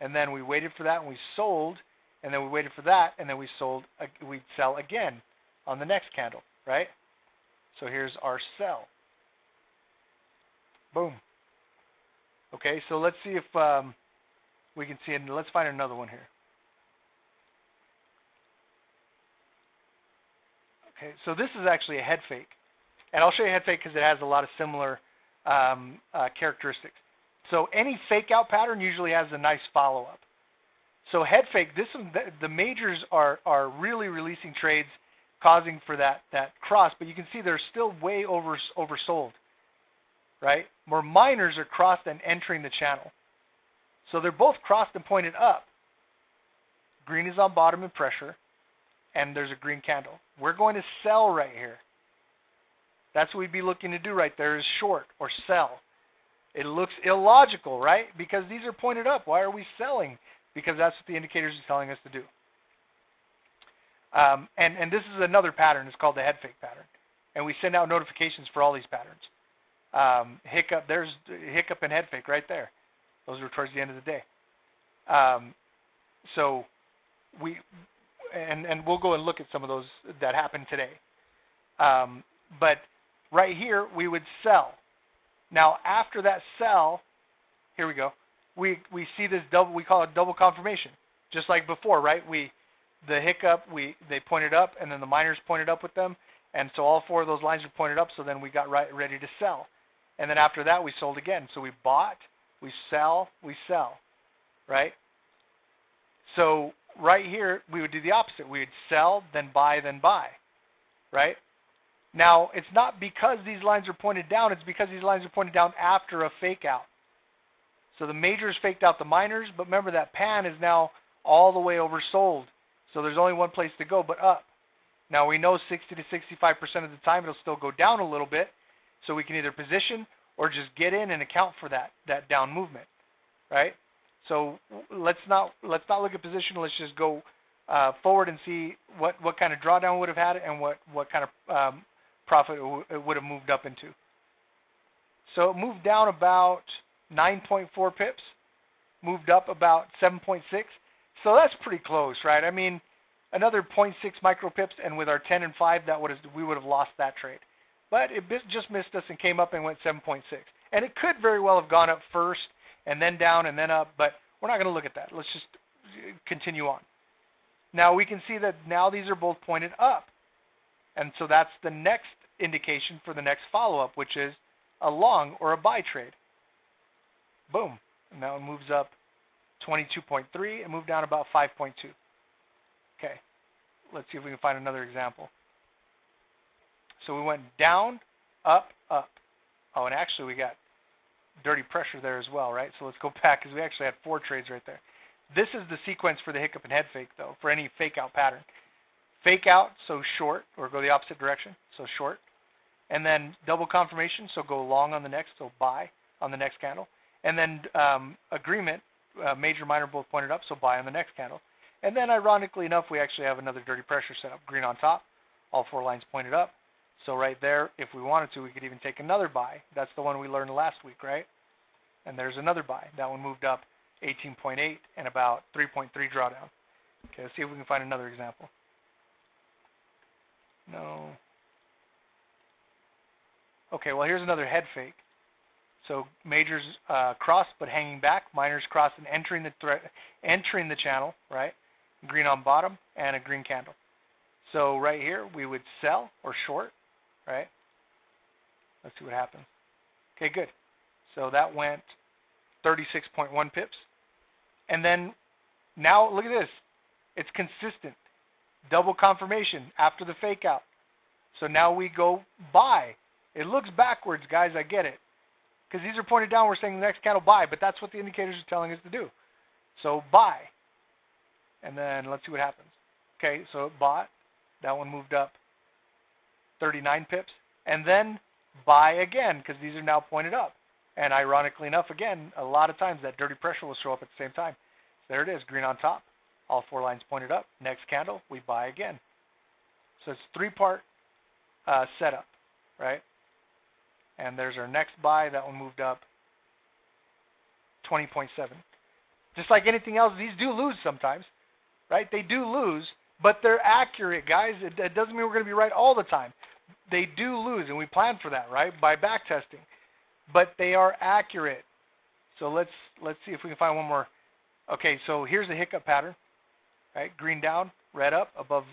Speaker 1: and then we waited for that and we sold, and then we waited for that and then we sold. We sell again on the next candle, right? So here's our sell. Boom. Okay, so let's see if we can see it. Let's find another one here. Okay, so this is actually a head fake. And I'll show you a head fake because it has a lot of similar characteristics. So any fake out pattern usually has a nice follow-up. So head fake, the majors are really releasing trades, causing for that cross, but you can see they're still way oversold, right? Where minors are crossed and entering the channel. So they're both crossed and pointed up. Green is on bottom in pressure, and there's a green candle. We're going to sell right here. That's what we'd be looking to do right there, is short or sell. It looks illogical, right? Because these are pointed up. Why are we selling? Because that's what the indicators are telling us to do. And this is another pattern. It's called the head fake pattern. And we send out notifications for all these patterns. Hiccup, there's hiccup and head fake right there. Those were towards the end of the day. So we'll go and look at some of those that happened today. But right here, we would sell. Now, after that sell, here we go. We see this double. We call it double confirmation, just like before, right? The hiccup, they pointed up, and then the minors pointed up with them, and so all 4 of those lines were pointed up. So then we got ready to sell, and then after that we sold again. So we bought, we sell, right? So right here we would do the opposite. We would sell, then buy, right? Now, it's not because these lines are pointed down. It's because these lines are pointed down after a fake out. So the majors faked out the minors, but remember that pan is now all the way oversold. So there's only one place to go but up. Now, we know 60 to 65% of the time it'll still go down a little bit. So we can either position or just get in and account for that down movement, right? So let's not look at position. Let's just go forward and see what kind of drawdown would have had and what kind of profit it would have moved up into. So it moved down about 9.4 pips, moved up about 7.6. So that's pretty close, right? I mean, another 0.6 micro pips, and with our 10 and 5, we would have lost that trade. But it just missed us and came up and went 7.6. And it could very well have gone up first and then down and then up, but we're not going to look at that. Let's just continue on. Now we can see that now these are both pointed up. And so that's the next indication for the next follow-up, which is a long or a buy trade. Boom. And that one moves up 22.3 and moved down about 5.2. Okay. Let's see if we can find another example. So we went down, up, up. Oh, and actually we got dirty pressure there as well, right? So let's go back because we actually had 4 trades right there. This is the sequence for the hiccup and head fake, though, for any fake out pattern. Fake out, so short, or go the opposite direction, so short. And then double confirmation, so go long on the next, so buy on the next candle. And then agreement, major, minor both pointed up, so buy on the next candle. And then ironically enough, we actually have another dirty pressure set up, green on top, all 4 lines pointed up. So right there, if we wanted to, we could even take another buy. That's the one we learned last week, right? And there's another buy. That one moved up 18.8 and about 3.3 drawdown. Okay, let's see if we can find another example. No. Okay, well, here's another head fake. So majors crossed but hanging back, minors crossed and entering the channel, right? Green on bottom and a green candle. So right here we would sell or short, right? Let's see what happens. Okay, good. So that went 36.1 pips. And then now look at this. It's consistent. Double confirmation after the fake out. So now we go buy. It looks backwards, guys. I get it. Because these are pointed down, we're saying the next candle buy, but that's what the indicators are telling us to do. So buy. And then let's see what happens. Okay, so it bought. That one moved up 39 pips. And then buy again, because these are now pointed up. And ironically enough, again, a lot of times that dirty pressure will show up at the same time. There it is, green on top. All 4 lines pointed up. Next candle, we buy again. So it's 3-part setup, right? And there's our next buy. That one moved up 20.7. Just like anything else, these do lose sometimes, right? They do lose, but they're accurate, guys. It doesn't mean we're going to be right all the time. They do lose, and we plan for that, right, by backtesting. But they are accurate. So let's see if we can find one more. Okay, so here's the hiccup pattern, right? Green down, red up, above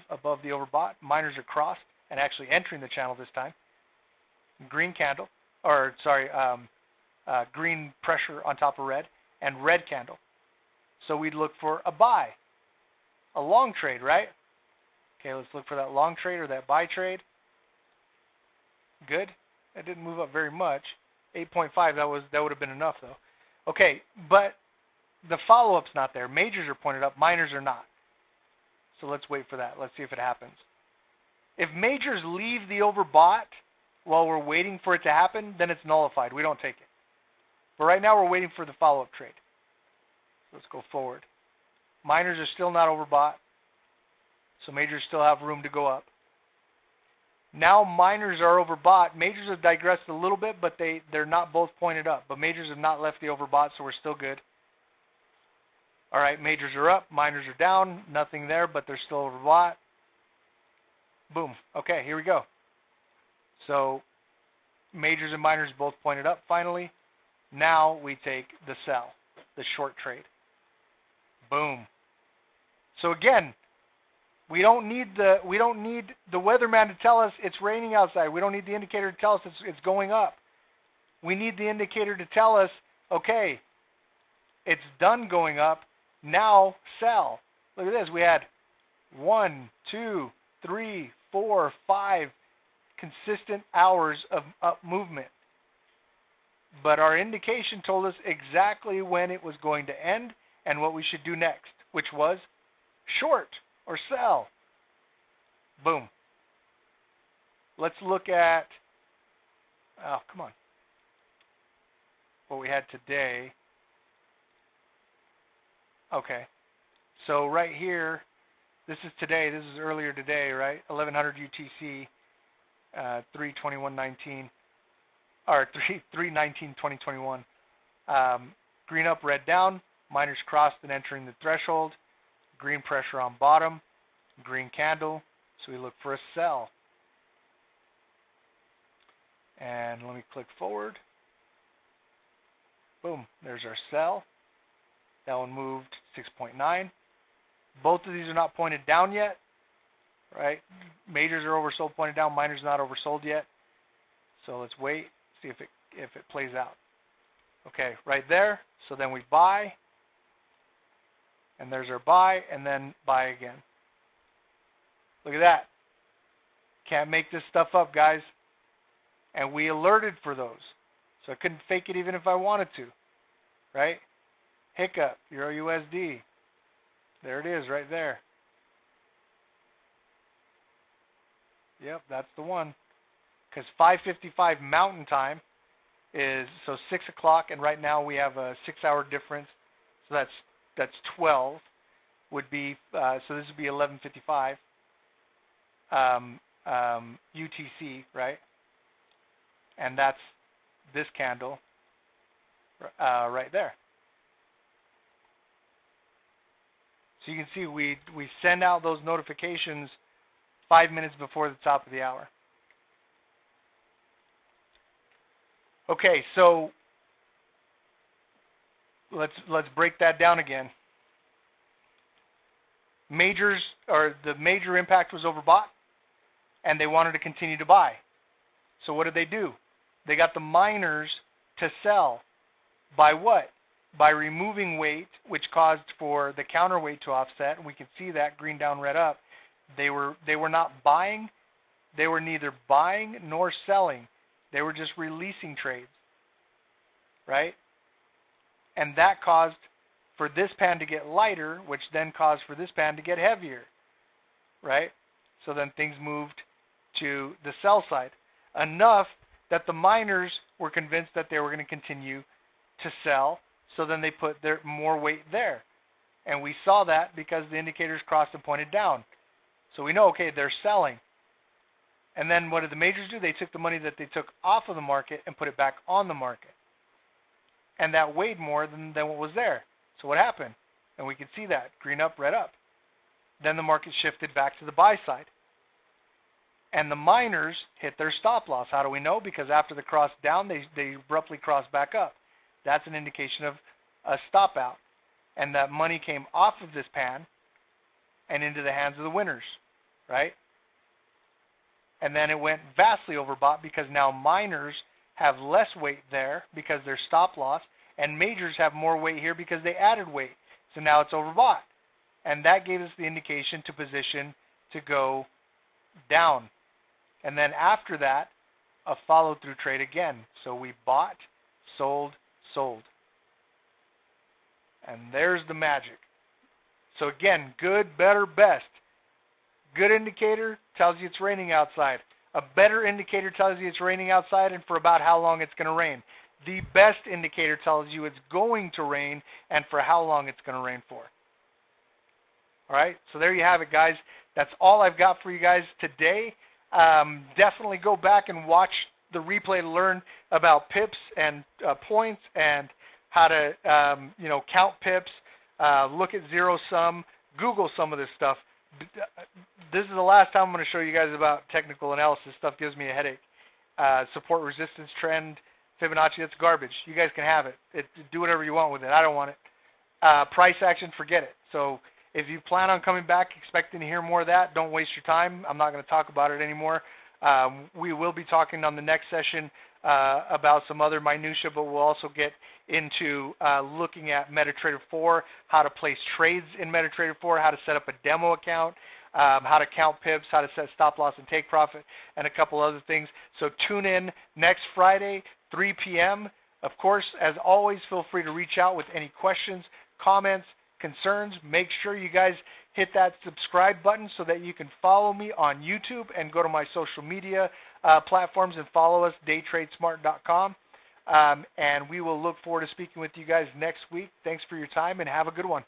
Speaker 1: the overbought. Minors are crossed and actually entering the channel this time. Green candle, or sorry, green pressure on top of red, and red candle. So we'd look for a buy, a long trade, right? Okay, let's look for that long trade or that buy trade. Good. That didn't move up very much. 8.5. That would have been enough though. Okay, but the follow-up's not there. Majors are pointed up. Minors are not. So let's wait for that. Let's see if it happens. If majors leave the overbought while we're waiting for it to happen, then it's nullified. We don't take it. But right now we're waiting for the follow-up trade. Let's go forward. Minors are still not overbought, so majors still have room to go up. Now minors are overbought. Majors have digressed a little bit, but they're not both pointed up. But majors have not left the overbought, so we're still good. All right, majors are up, minors are down. Nothing there, but they're still overbought. Boom. Okay, here we go. So majors and minors both pointed up finally. Now we take the sell, the short trade. Boom. So again, we don't need the weatherman to tell us it's raining outside. We don't need the indicator to tell us it's going up. We need the indicator to tell us, okay, it's done going up. Now sell. Look at this. We had 1, 2, 3, 4, 5 consistent hours of up movement. But our indication told us exactly when it was going to end and what we should do next, which was short or sell. Boom. Let's look at, oh, come on, what we had today. Okay. So right here, this is today. This is earlier today, right? 1100 UTC, 3/21/19, or 3/19/2021. Green up, red down. Minors crossed and entering the threshold. Green pressure on bottom. Green candle. So we look for a sell. And let me click forward. Boom. There's our sell. That one moved 6.9. Both of these are not pointed down yet. right? Majors are oversold, pointed down. Minors not oversold yet. So let's wait, see if it plays out. Okay, right there. So then we buy, and there's our buy, and then buy again. Look at that. Can't make this stuff up, guys. And we alerted for those. So I couldn't fake it even if I wanted to, right? Hiccup, Euro USD. There it is right there. Yep, that's the one. Because 5:55 Mountain Time is, so 6 o'clock, and right now we have a 6-hour difference. So that's 12 would be, so this would be 11:55 UTC, right? And that's this candle right there. So you can see we send out those notifications 5 minutes before the top of the hour. Okay, so let's break that down again. Majors, or the major impact was overbought, and they wanted to continue to buy. So what did they do? They got the miners to sell. By what? By removing weight, which caused for the counterweight to offset, and we can see that green down, red up. They were not buying. They were neither buying nor selling. They were just releasing trades, right? And that caused for this pan to get lighter, which then caused for this pan to get heavier, right? So then things moved to the sell side, enough that the miners were convinced that they were going to continue to sell, so then they put their more weight there. And we saw that because the indicators crossed and pointed down. So we know, okay, they're selling. And then what did the majors do? They took the money that they took off of the market and put it back on the market. And that weighed more than what was there. So what happened? And we can see that, green up, red up. Then the market shifted back to the buy side. And the miners hit their stop loss. How do we know? Because after the cross down, they abruptly crossed back up. That's an indication of a stop out. And that money came off of this pan and into the hands of the winners, right? And then it went vastly overbought because now miners have less weight there because they're stop loss, and majors have more weight here because they added weight. So now it's overbought. And that gave us the indication to position to go down. And then after that, a follow-through trade again. So we bought, sold, sold. And there's the magic. So again, good, better, best. Good indicator tells you it's raining outside. A better indicator tells you it's raining outside and for about how long it's going to rain. The best indicator tells you it's going to rain and for how long it's going to rain for. All right, so there you have it, guys. That's all I've got for you guys today. Definitely go back and watch the replay to learn about pips and points and how to count pips, look at zero sum, Google some of this stuff. This is the last time I'm going to show you guys about technical analysis. Stuff gives me a headache. Support, resistance, trend, Fibonacci, that's garbage. You guys can have it. Do whatever you want with it. I don't want it. Price action, forget it. So if you plan on coming back expecting to hear more of that, don't waste your time. I'm not going to talk about it anymore. We will be talking on the next session about some other minutia, but we'll also get into looking at MetaTrader 4, how to place trades in MetaTrader 4, how to set up a demo account, how to count pips, how to set stop loss and take profit, and a couple other things. So tune in next Friday, 3 p.m. Of course, as always, feel free to reach out with any questions, comments, concerns. Make sure you guys hit that subscribe button so that you can follow me on YouTube and go to my social media platforms and follow us, daytradesmart.com. And we will look forward to speaking with you guys next week. Thanks for your time and have a good one.